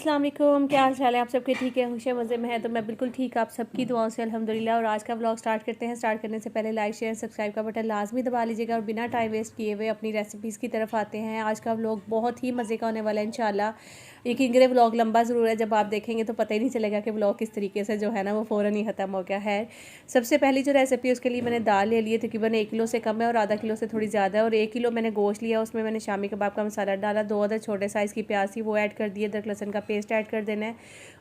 अस्सलाम वालेकुम, क्या हाल चाल है आप सबके? ठीक है, खुश मज़े में है? तो मैं बिल्कुल ठीक, आप सबकी दुआओं से अल्हम्दुलिल्लाह। और आज का व्लॉग स्टार्ट करते हैं। स्टार्ट करने से पहले लाइक शेयर सब्सक्राइब का बटन लाजमी दबा लीजिएगा और बिना टाइम वेस्ट किए हुए अपनी रेसिपीज़ की तरफ आते हैं। आज का व्लॉग बहुत ही मज़े का होने वाला है इंशाल्लाह। यकीन करें व्लॉग लंबा ज़रूर है, जब आप देखेंगे तो पता ही नहीं चलेगा कि व्लॉग किस तरीके से जो है ना वो फ़ौरन ही ख़त्म हो गया है। सबसे पहली जो रेसिपी है उसके लिए मैंने दाल ले ली है, तकरीबन 1 किलो से कम है और आधा किलो से थोड़ी ज़्यादा है। और 1 किलो मैंने गोश्त लिया, उसमें मैंने शामी कबाब का मसाला डाला, 2 अदर छोटे साइज़ की प्याज थी वो ऐड कर दिए, अदरक लहसुन का पेस्ट ऐड कर देना है।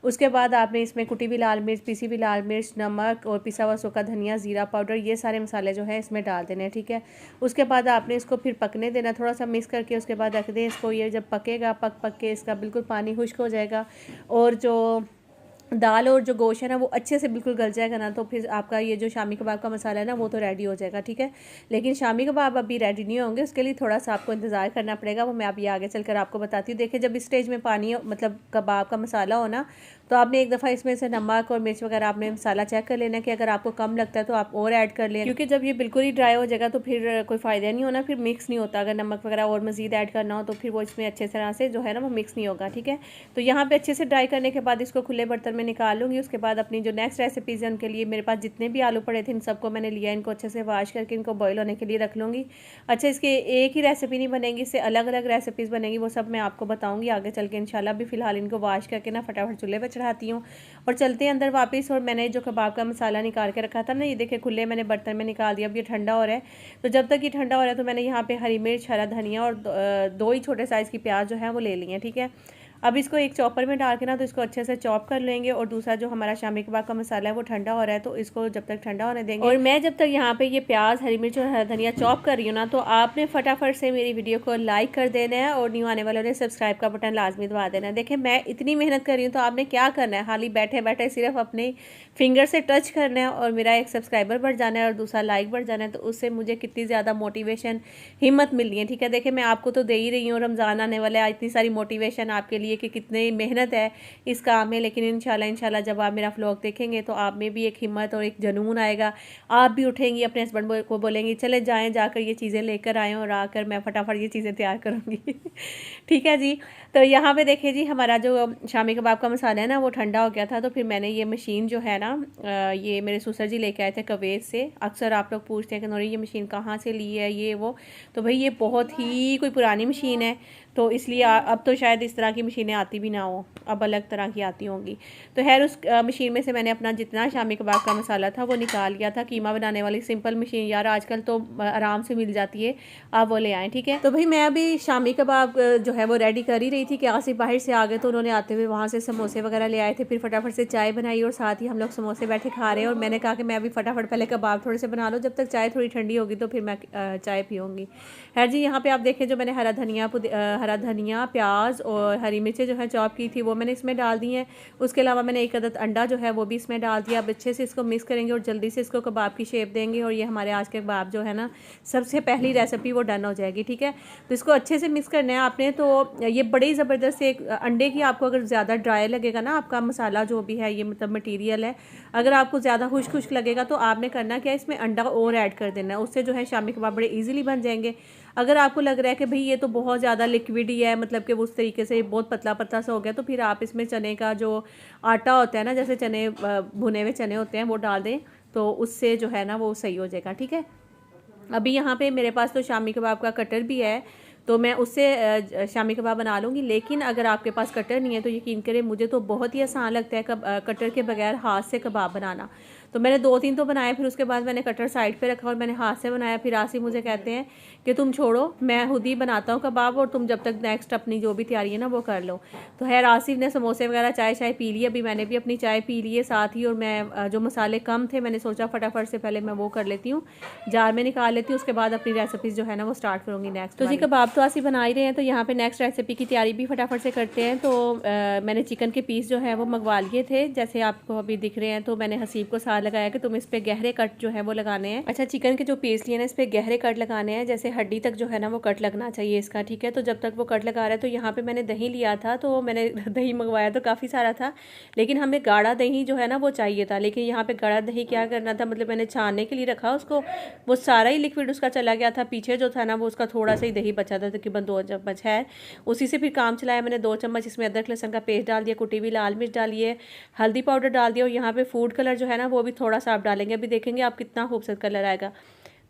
उसके बाद आपने इसमें कुटी हुई लाल मिर्च, पिसी हुई लाल मिर्च, नमक और पिसा हुआ सूखा धनिया, ज़ीरा पाउडर, ये सारे मसाले जो है इसमें डाल देने हैं। ठीक है, उसके बाद आपने इसको फिर पकने देना, थोड़ा सा मिक्स करके उसके बाद रख दें इसको। ये जब पकेगा, पक के इसका बिल्कुल पानी खुश्क हो जाएगा और जो दाल और जो गोश्त है ना वो अच्छे से बिल्कुल गल जाएगा ना, तो फिर आपका ये जो शामी कबाब का मसाला है ना वो तो रेडी हो जाएगा। ठीक है, लेकिन शामी कबाब अभी रेडी नहीं होंगे, उसके लिए थोड़ा सा आपको इंतज़ार करना पड़ेगा। वो मैं अभी आगे चलकर आपको बताती हूँ। देखिए, जब इस स्टेज में पानी मतलब कबाब का मसाला हो ना, तो आपने एक दफ़ा इसमें से नमक और मिर्च वगैरह आपने मसाला चेक कर लेना कि अगर आपको कम लगता है तो आप और ऐड कर लें, क्योंकि जब ये बिल्कुल ही ड्राई हो जाएगा तो फिर कोई फ़ायदा नहीं होना, फिर मिक्स नहीं होता। अगर नमक वगैरह और मज़ीद ऐड करना हो तो फिर वो इसमें अच्छे तरह से जो है ना वो मिक्स नहीं होगा। ठीक है, तो यहाँ पर अच्छे से ड्राई करने के बाद इसको खुले बर्तन में निकाल लूँगी। उसके बाद अपनी जो नेक्स्ट रेसिपीज़ है उनके लिए मेरे पास जितने भी आलू पड़े थे इन सबको मैंने लिया, इनको अच्छे से वॉश करके इनको बॉईल होने के लिए रख लूँगी। अच्छा, इसके एक ही रेसिपी नहीं बनेगी, इससे अलग अलग रेसिपीज़ बनेंगी, वो सब मैं आपको बताऊँगी आगे चल के इंशाल्लाह। भी फ़िलहाल इनको वॉश करके ना फटाफट चूल्हे पर चढ़ाती हूँ और चलते हैं अंदर वापस। और मैंने जो कबाब का मसाला निकाल के रखा था ना, ये देखिए खुले मैंने बर्तन में निकाल दिया। अब ये ठंडा हो रहा है, तो जब तक ये ठंडा हो रहा है तो मैंने यहाँ पे हरी मिर्च, हरा धनिया और 2 ही छोटे साइज़ की प्याज जो है वो ले ली हैं। ठीक है, अब इसको एक चॉपर में डाल के ना तो इसको अच्छे से चॉप कर लेंगे। और दूसरा जो हमारा शामी कबाब का मसाला है वो ठंडा हो रहा है, तो इसको जब तक ठंडा होने देंगे। और मैं जब तक यहाँ पे ये प्याज, हरी मिर्च और हरा धनिया चॉप कर रही हूँ ना, तो आपने फटाफट से मेरी वीडियो को लाइक कर देना है और न्यू आने वालों ने सब्सक्राइब का बटन लाजमी दबा देना है। देखिए, मैं इतनी मेहनत कर रही हूँ तो आपने क्या करना है, हाल ही बैठे बैठे सिर्फ अपने फिंगर से टच करना है और मेरा एक सब्सक्राइबर बढ़ जाना है और दूसरा लाइक बढ़ जाना है, तो उससे मुझे कितनी ज़्यादा मोटिवेशन, हिम्मत मिल रही है। ठीक है, देखिए मैं आपको तो दे ही रही हूँ, रमज़ान आने वाला है, इतनी सारी मोटिवेशन आपके लिए कि कितने मेहनत है इस काम में। लेकिन इंशाल्लाह जब आप मेरा व्लॉग देखेंगे तो आप में भी एक हिम्मत और एक जुनून आएगा, आप भी उठेंगी, अपने हस्बैंड को बोलेंगी चले जाएं, जाकर ये चीज़ें लेकर आएँ और आकर मैं फटाफट ये चीज़ें तैयार करूँगी। ठीक है जी, तो यहाँ पे देखिए जी, हमारा जो शामी कबाब का मसाला है ना वो ठंडा हो गया था। तो फिर मैंने ये मशीन जो है ना, ये मेरे ससुर जी लेके आए थे कुवैत से। अक्सर आप लोग पूछते हैं कि नूरी ये मशीन कहाँ से ली है, ये वो, तो भाई ये बहुत ही कोई पुरानी मशीन है, तो इसलिए अब तो शायद इस तरह की मशीनें आती भी ना हो, अब अलग तरह की आती होंगी। तो खैर उस मशीन में से मैंने अपना जितना शामी कबाब का मसाला था वो निकाल लिया था। कीमा बनाने वाली सिंपल मशीन यार आजकल तो आराम से मिल जाती है, आप वो ले आएँ। ठीक है, तो भाई मैं अभी शामी कबाब जो है वो रेडी कर ही रही थी कि आसिफ बाहर से आ गए, तो उन्होंने आते हुए वहाँ से समोसे वगैरह ले आए थे। फिर फटाफट से चाय बनाई और साथ ही हम लोग समोसे बैठे खा रहे हैं। और मैंने कहा कि मैं अभी फटाफट पहले कबाब थोड़े से बना लो, जब तक चाय थोड़ी ठंडी होगी तो फिर मैं चाय पीऊँगी। खैर जी, यहाँ पे आप देखें जो मैंने हरा धनिया, प्याज और हरी मिर्चें जो है चॉप की थी वो मैंने इसमें डाल दी हैं। उसके अलावा मैंने एक अदद अंडा जो है वो भी इसमें डाल दिया। अब अच्छे से इसको मिक्स करेंगे और जल्दी से इसको कबाब की शेप देंगे और ये हमारे आज के कबाब जो है ना सबसे पहली रेसिपी वो डन हो जाएगी। ठीक है, तो इसको अच्छे से मिक्स करना है आपने। तो ये बड़ी ज़बरदस्त एक अंडे की, आपको अगर ज़्यादा ड्राई लगेगा ना आपका मसाला जो भी है, ये मतलब मटीरियल है, अगर आपको ज़्यादा खुश्क खुश्क लगेगा तो आपने करना क्या, इसमें अंडा और ऐड कर देना है, उससे जो है शामी कबाब बड़े ईजिली बन जाएंगे। अगर आपको लग रहा है कि भाई ये तो बहुत ज़्यादा लिक्विड ही है, मतलब कि उस तरीके से बहुत पतला पतला सा हो गया, तो फिर आप इसमें चने का जो आटा होता है ना, जैसे चने भुने हुए चने होते हैं वो डाल दें, तो उससे जो है ना वो सही हो जाएगा। ठीक है, अभी यहाँ पे मेरे पास तो शामी कबाब का कटर भी है, तो मैं उससे शामी कबाब बना लूँगी। लेकिन अगर आपके पास कटर नहीं है तो यकीन करें मुझे तो बहुत ही आसान लगता है कटर के बगैर हाथ से कबाब बनाना। तो मैंने 2-3 तो बनाए, फिर उसके बाद मैंने कटर साइड पे रखा और मैंने हाथ से बनाया। फिर आसिफ मुझे कहते हैं कि तुम छोड़ो, मैं खुद ही बनाता हूँ कबाब और तुम जब तक नेक्स्ट अपनी जो भी तैयारी है ना वो कर लो। तो खैर आसिफ ने समोसे वगैरह चाय पी ली, अभी मैंने भी अपनी चाय पी ली है साथ ही। और मैं जो मसाले कम थे मैंने सोचा फटाफट से पहले मैं वो कर लेती हूँ, जार में निकाल लेती हूँ, उसके बाद अपनी रेसिपीज़ जो है ना वो स्टार्ट करूँगी नेक्स्ट। तो जी कबाब तो आसिफ बना ही रहे हैं, तो यहाँ पे नेक्स्ट रेसिपी की तैयारी भी फटाफट से करते हैं। तो मैंने चिकन के पीस जो है वो मंगवा लिए थे, जैसे आपको अभी दिख रहे हैं, तो मैंने हसीब को साथ लगाया कि तुम इस पे गहरे कट जो है वो लगाने हैं। अच्छा, चिकन के जो पीस लिए ना इस पे गहरे कट लगाने हैं, जैसे हड्डी तक जो है ना वो कट लगना चाहिए इसका, ठीक है। तो जब तक वो कट लगा रहा है, तो यहाँ पे मैंने दही लिया था, तो मैंने दही मंगवाया तो काफ़ी सारा था, लेकिन हमें गाढ़ा दही जो है ना वो चाहिए था। लेकिन यहाँ पे गाढ़ा दही क्या करना था, मतलब मैंने छानने के लिए रखा उसको, वो सारा ही लिक्विड उसका चला गया था। पीछे जो था ना वो उसका थोड़ा सा ही दही बचा था, तकरीबन 2 चम्मच है, उसी से फिर काम चलाया मैंने। 2 चम्मच इसमें अदरक लहसुन का पेस्ट डाल दिया, कुटी हुई लाल मिर्च डाली है, हल्दी पाउडर डाल दिया, और यहाँ पे फूड कलर जो है ना वो भी थोड़ा सा आप डालेंगे, अभी देखेंगे आप कितना खूबसूरत कलर आएगा।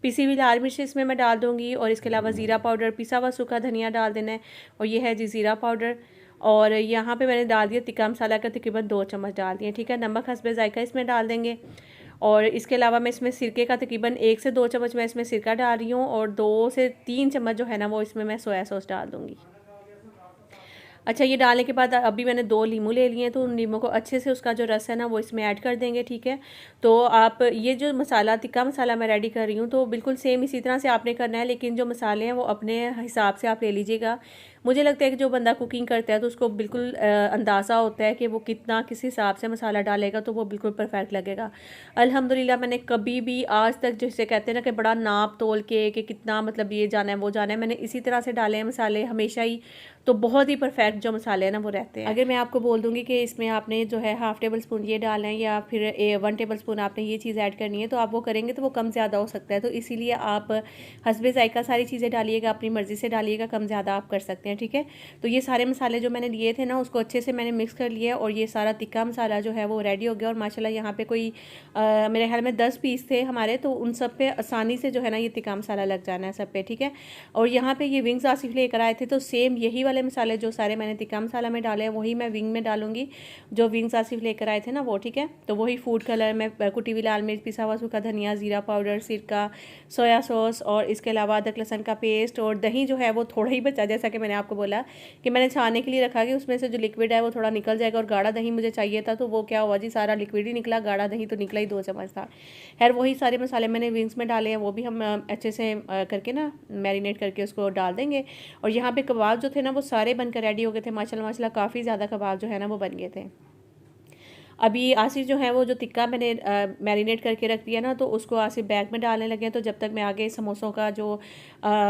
पिसी हुई लाल मिर्च इसमें मैं डाल दूंगी, और इसके अलावा ज़ीरा पाउडर, पिसा हुआ सूखा धनिया डाल देना है, और ये है जी ज़ीरा पाउडर। और यहाँ पे मैंने डाल दिया तिक्का मसाला का तकरीबन 2 चम्मच डाल दिए, ठीक है। नमक हस्बे जायका इसमें डाल देंगे, और इसके अलावा मैं इसमें सिरके का तकरीबन 1 से 2 चम्मच मैं इसमें सिरका डाल रही हूँ, और 2 से 3 चम्मच जो है ना वो इसमें मैं सोया सॉस डाल दूँगी। अच्छा, ये डालने के बाद अभी मैंने 2 नींबू ले लिए हैं, तो उन नींबू को अच्छे से उसका जो रस है ना वो इसमें ऐड कर देंगे, ठीक है। तो आप ये जो मसाला तिक्का मसाला मैं रेडी कर रही हूँ, तो बिल्कुल सेम इसी तरह से आपने करना है, लेकिन जो मसाले हैं वो अपने हिसाब से आप ले लीजिएगा। मुझे लगता है कि जो बंदा कुकिंग करता है तो उसको बिल्कुल अंदाज़ा होता है कि वो कितना किस हिसाब से मसाला डालेगा, तो वो बिल्कुल परफेक्ट लगेगा। अल्हम्दुलिल्लाह मैंने कभी भी आज तक, जैसे कहते हैं ना कि बड़ा नाप तोल के कि कितना मतलब ये जाना है वो जाना है, मैंने इसी तरह से डाले हैं मसाले हमेशा ही, तो बहुत ही परफेक्ट जो मसाले हैं ना वो रहते हैं। अगर मैं आपको बोल दूंगी कि इसमें आपने जो है ½ टेबल स्पून ये डालना है, या फिर 1 टेबल स्पून आपने ये चीज़ ऐड करनी है, तो आप वो करेंगे तो वो कम ज़्यादा हो सकता है। तो इसीलिए आप हस्बे जायका सारी चीज़ें डालिएगा, अपनी मर्ज़ी से डालिएगा, कम ज़्यादा आप कर सकते हैं, ठीक है। तो ये सारे मसाले जो मैंने लिए थे ना उसको अच्छे से मैंने मिक्स कर लिया, और ये सारा तिक्का मसाला जो है वो रेडी हो गया। और माशाल्लाह यहाँ पे कोई मेरे ख्याल में 10 पीस थे हमारे, तो उन सब पे आसानी से जो है ना ये तिक्का मसाला लग जाना है सब पे, ठीक है। और यहाँ पे ये विंग्स आसिफ लेकर आए थे, तो सेम यही वाले मसाले जो सारे मैंने तिक्का मसाला में डाले हैं वही मैं विंग में डालूंगी, जो विंग्स आसिफ लेकर आए थे ना वो, ठीक है। तो वही फूड कलर में कुटी हुई लाल मिर्च, पिसा हुआ सूखा धनिया, ज़ीरा पाउडर, सिरका, सोया सॉस, और इसके अलावा अदरक लहसुन का पेस्ट, और दही जो है वो थोड़ा ही बचा, जैसा कि मैंने आपको बोला कि मैंने छानने के लिए रखा कि उसमें से जो लिक्विड है वो थोड़ा निकल जाएगा। और गाढ़ा दही मुझे चाहिए था, तो वो क्या हुआ जी, सारा लिक्विड ही निकला, गाढ़ा दही तो निकला ही 2 चम्मच था। खैर वही सारे मसाले मैंने विंग्स में डाले हैं, वो भी हम अच्छे से करके ना मैरिनेट करके उसको डाल देंगे। और यहाँ पे कबाब जो थे ना वो सारे बनकर रेडी हो गए थे, माशाल्लाह माशाल्लाह काफ़ी ज़्यादा कबाब जो है ना वो बन गए थे। अभी आसिफ जो है वो जो टिक्का मैंने मैरिनेट करके रख दिया ना, तो उसको आसिफ बैग में डालने लगे हैं। तो जब तक मैं आगे समोसों का जो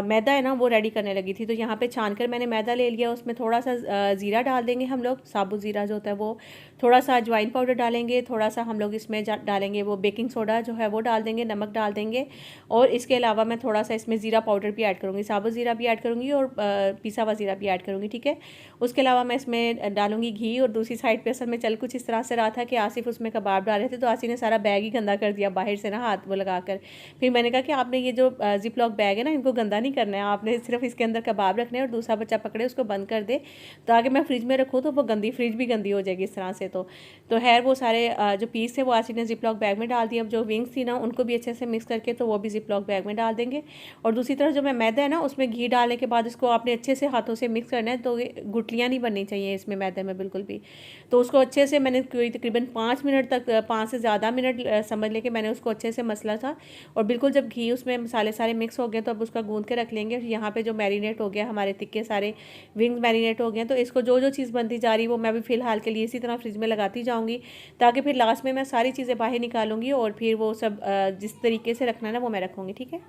मैदा है ना वो रेडी करने लगी थी, तो यहाँ पे छान कर मैंने मैदा ले लिया, उसमें थोड़ा सा ज़ीरा डाल देंगे हम लोग, साबुत ज़ीरा जो होता है वो, थोड़ा सा अजवाइन पाउडर डालेंगे, थोड़ा सा हम लोग इसमें डालेंगे वो बेकिंग सोडा जो है वो डाल देंगे, नमक डाल देंगे, और इसके अलावा मैं थोड़ा सा इसमें ज़ीरा पाउडर भी ऐड करूँगी, साबुत ज़ीरा भी ऐड करूँगी, और पिसा हुआ ज़ीरा भी ऐड करूँगी, ठीक है। उसके अलावा मैं इसमें डालूँगी घी। और दूसरी साइड पर असल में चल कुछ इस तरह से रहा था कि आसिफ उसमें कबाब डाल रहे थे, तो आसिफ ने सारा बैग ही गंदा कर दिया बाहर से ना, हाथ वो लगाकर। फिर मैंने कहा कि आपने ये जो जिप लॉक बैग है ना इनको गंदा नहीं करना है, आपने सिर्फ इसके अंदर कबाब रखने हैं, और दूसरा बच्चा पकड़े उसको बंद कर दे, तो आगे मैं फ्रिज में रखूँ तो वो गंदी फ्रिज भी गंदी हो जाएगी इस तरह से। तो खैर वो सारे जो पीस थे वो आसिफ ने जिप लॉक बैग में डाल दिए। अब जो विंग्स थी ना उनको भी अच्छे से मिक्स करके तो वो भी जिप लॉक बैग में डाल देंगे। और दूसरी तरफ जो मैं मैदा है ना उसमें घी डालने के बाद इसको आपने अच्छे से हाथों से मिक्स करना है, तो गुटलियाँ नहीं बननी चाहिए इसमें मैदे में बिल्कुल भी। तो उसको अच्छे से मैंने कोई तकरीबन 5 मिनट तक, 5 से ज़्यादा मिनट समझ लेके मैंने उसको अच्छे से मसला था। और बिल्कुल जब घी उसमें मसाले सारे मिक्स हो गए तो अब उसका गूंद के रख लेंगे। यहाँ पे जो मैरिनेट हो गया हमारे तिक्के सारे विंग्स मैरिनेट हो गए, तो इसको जो जो चीज़ बनती जा रही वो मैं भी फ़िलहाल के लिए इसी तरह फ्रिज में लगाती जाऊँगी, ताकि फिर लास्ट में मैं सारी चीज़ें बाहर निकालूंगी, और फिर वो सब जिस तरीके से रखना है ना वो मैं रखूँगी, ठीक है।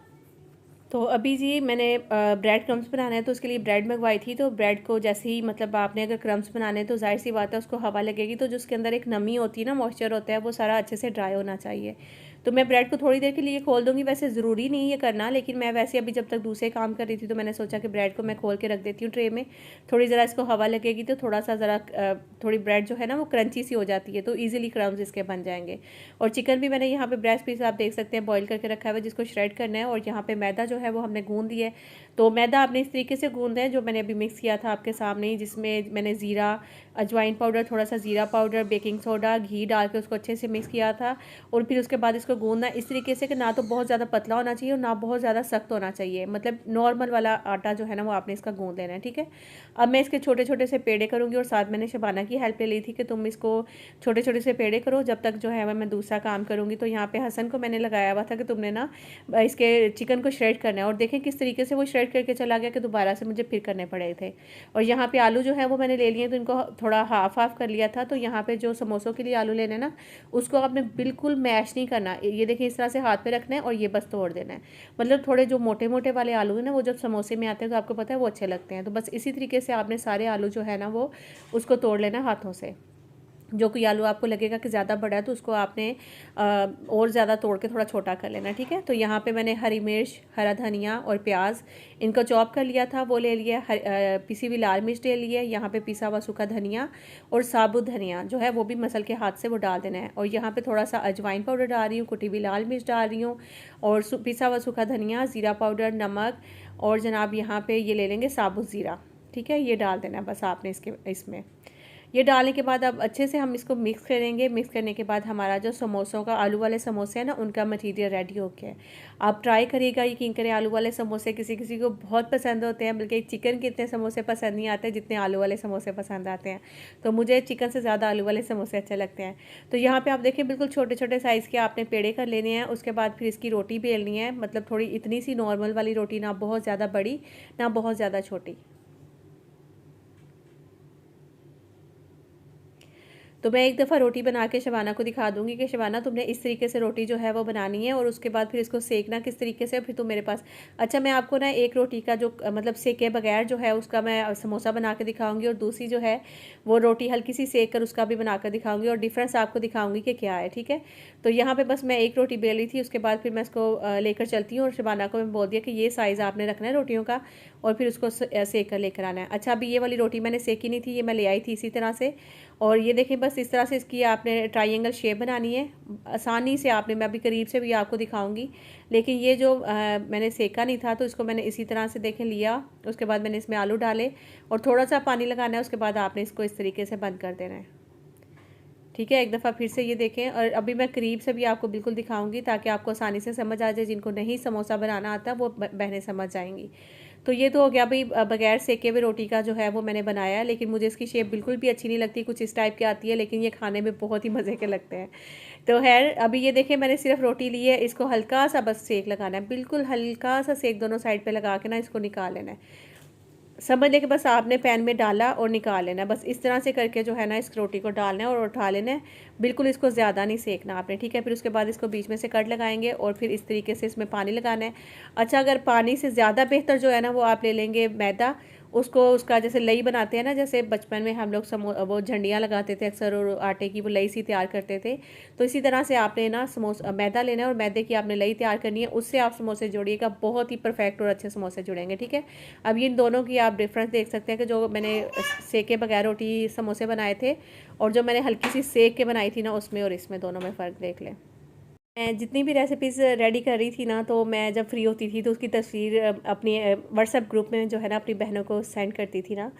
तो अभी जी मैंने ब्रेड क्रम्स बनाना है, तो उसके लिए ब्रेड मंगवाई थी। तो ब्रेड को जैसे ही, मतलब आपने अगर क्रम्स बनाने हैं तो जाहिर सी बात है उसको हवा लगेगी, तो जो उसके अंदर एक नमी होती है ना, मॉइस्चर होता है, वो सारा अच्छे से ड्राई होना चाहिए। तो मैं ब्रेड को थोड़ी देर के लिए खोल दूंगी, वैसे ज़रूरी नहीं ये करना, लेकिन मैं वैसे अभी जब तक दूसरे काम कर रही थी तो मैंने सोचा कि ब्रेड को मैं खोल के रख देती हूँ ट्रे में, थोड़ी ज़रा इसको हवा लगेगी तो थोड़ा सा ज़रा थोड़ी ब्रेड जो है ना वो क्रंची सी हो जाती है, तो ईजिली क्रम्स इसके बन जाएंगे। और चिकन भी मैंने यहाँ पे ब्रेस्ट पीस आप देख सकते हैं बॉईल करके रखा हुआ है, जिसको श्रेड करना है। और यहाँ पे मैदा जो है वो हमने गूंद दिया है, तो मैदा आपने इस तरीके से गूंदा है जो मैंने अभी मिक्स किया था आपके सामने ही, जिसमें मैंने ज़ीरा, अजवाइन पाउडर, थोड़ा सा ज़ीरा पाउडर, बेकिंग सोडा, घी डाल के उसको अच्छे से मिक्स किया था। और फिर उसके बाद इसको गूंदना इस तरीके से कि ना तो बहुत ज़्यादा पतला होना चाहिए और ना बहुत ज़्यादा सख्त होना चाहिए, मतलब नॉर्मल वाला आटा जो है ना वो आपने इसका गूंद लेना है, ठीक है। अब मैं इसके छोटे छोटे से पेड़े करूँगी, और साथ मैंने शबाना की हेल्प ले ली थी कि तुम इसको छोटे छोटे से पेड़े करो जब तक जो है मैं दूसरा काम करूँगी। तो यहाँ पे हसन को मैंने लगाया हुआ था कि तुमने ना इसके चिकन को श्रेड करना है, और देखें किस तरीके से वो श्रेड करके चला गया कि दोबारा से मुझे फिर करने पड़े थे। और यहाँ पे आलू जो है वो मैंने ले लिए, तो इनको थोड़ा हाफ हाफ कर लिया था। तो यहाँ पे जो समोसों के लिए आलू लेने ना, उसको आपने बिल्कुल मैश नहीं करना। ये देखिए इस तरह से हाथ पे रखना है और ये बस तोड़ देना है। मतलब थोड़े जो मोटे मोटे वाले आलू हैं ना, वो जब समोसे में आते हैं तो आपको पता है वो अच्छे लगते हैं। तो बस इसी तरीके से आपने सारे आलू जो है ना वो उसको तोड़ लेना हाथों से। जो कोई आलू आपको लगेगा कि ज़्यादा बड़ा है तो उसको आपने और ज़्यादा तोड़ के थोड़ा छोटा कर लेना, ठीक है। तो यहाँ पे मैंने हरी मिर्च, हरा धनिया और प्याज इनको चॉप कर लिया था, वो ले लिया। पिसी हुई लाल मिर्च ले लिया। यहाँ पे पिसा हुआ सूखा धनिया और साबुत धनिया जो है वो भी मसल के हाथ से वो डाल देना है। और यहाँ पे थोड़ा सा अजवाइन पाउडर डाल रही हूँ, कुटी हुई लाल मिर्च डाल रही हूँ और पिसा हुआ सूखा धनिया, ज़ीरा पाउडर, नमक और जनाब यहाँ पे ये ले लेंगे साबुत ज़ीरा, ठीक है। ये डाल देना है बस आपने इसमें। ये डालने के बाद अब अच्छे से हम इसको मिक्स करेंगे। मिक्स करने के बाद हमारा जो समोसों का आलू वाले समोसे हैं ना, उनका मटीरियल रेडी हो गया है। आप ट्राई करिएगा, यकीन करें आलू वाले समोसे किसी किसी को बहुत पसंद होते हैं, बल्कि चिकन के इतने समोसे पसंद नहीं आते जितने आलू वाले समोसे पसंद आते हैं। तो मुझे चिकन से ज़्यादा आलू वाले समोसे अच्छे लगते हैं। तो यहाँ पर आप देखें बिल्कुल छोटे छोटे साइज़ के आपने पेड़े कर लेने हैं। उसके बाद फिर इसकी रोटी बेलनी है, मतलब थोड़ी इतनी सी नॉर्मल वाली रोटी, ना बहुत ज़्यादा बड़ी ना बहुत ज़्यादा छोटी। तो मैं एक दफ़ा रोटी बना के शबाना को दिखा दूंगी कि शबाना तुमने इस तरीके से रोटी जो है वो बनानी है, और उसके बाद फिर इसको सेकना किस तरीके से, फिर तुम मेरे पास। अच्छा, मैं आपको ना एक रोटी का जो मतलब सेके बगैर जो है उसका मैं समोसा बना के दिखाऊंगी, और दूसरी जो है वो रोटी हल्की सी सेक कर उसका भी बना कर दिखाऊंगी, और डिफरेंस आपको दिखाऊंगी कि क्या है, ठीक है। तो यहाँ पर बस मैं एक रोटी बेली थी, उसके बाद फिर मैं इसको लेकर चलती हूँ, और शबाना को मैं बोल दिया कि ये साइज़ आपने रखना है रोटियों का, और फिर उसको सेक कर लेकर आना है। अच्छा, अभी ये वाली रोटी मैंने सेकी नहीं थी, ये मैं ले आई थी इसी तरह से। और ये देखें बस इस तरह से इसकी आपने ट्रायंगल शेप बनानी है आसानी से आपने। मैं अभी करीब से भी आपको दिखाऊंगी, लेकिन ये जो मैंने सेका नहीं था तो इसको मैंने इसी तरह से देखें लिया। उसके बाद मैंने इसमें आलू डाले और थोड़ा सा पानी लगाना है। उसके बाद आपने इसको इस तरीके से बंद कर देना है, ठीक है। एक दफ़ा फिर से ये देखें, और अभी मैं करीब से भी आपको बिल्कुल दिखाऊंगी ताकि आपको आसानी से समझ आ जाए। जिनको नहीं समोसा बनाना आता वो बहनें समझ जाएंगी। तो ये तो हो गया भाई बगैर सेके हुए रोटी का जो है वो मैंने बनाया है, लेकिन मुझे इसकी शेप बिल्कुल भी अच्छी नहीं लगती, कुछ इस टाइप की आती है, लेकिन ये खाने में बहुत ही मज़े के लगते हैं। तो खैर अभी ये देखें मैंने सिर्फ रोटी ली है, इसको हल्का सा बस सेक लगाना है, बिल्कुल हल्का सा सेक दोनों साइड पे लगा के ना इसको निकाल लेना है। समझ लें कि बस आपने पैन में डाला और निकाल लेना है, बस इस तरह से करके जो है ना इस रोटी को डालना है और उठा लेना है। बिल्कुल इसको ज़्यादा नहीं सेकना आपने, ठीक है। फिर उसके बाद इसको बीच में से कट लगाएंगे और फिर इस तरीके से इसमें पानी लगाना है। अच्छा, अगर पानी से ज़्यादा बेहतर जो है ना वो आप ले लेंगे मैदा, उसको उसका जैसे लई बनाते हैं ना, जैसे बचपन में हम लोग वो झंडियाँ लगाते थे अक्सर, और आटे की वो लई सी तैयार करते थे। तो इसी तरह से आपने ना मैदा लेना है और मैदे की आपने लई तैयार करनी है, उससे आप समोसे जोड़िएगा, बहुत ही परफेक्ट और अच्छे समोसे जुड़ेंगे, ठीक है। अब इन दोनों की आप डिफरेंस देख सकते हैं कि जो मैंने सेके बगैर रोटी समोसे बनाए थे और जो मैंने हल्की सी सेक के बनाई थी ना उसमें और इसमें, दोनों में फ़र्क देख लें। मैं जितनी भी रेसिपीज़ रेडी कर रही थी ना, तो मैं जब फ्री होती थी तो उसकी तस्वीर अपनी व्हाट्सएप ग्रुप में जो है ना अपनी बहनों को सेंड करती थी ना,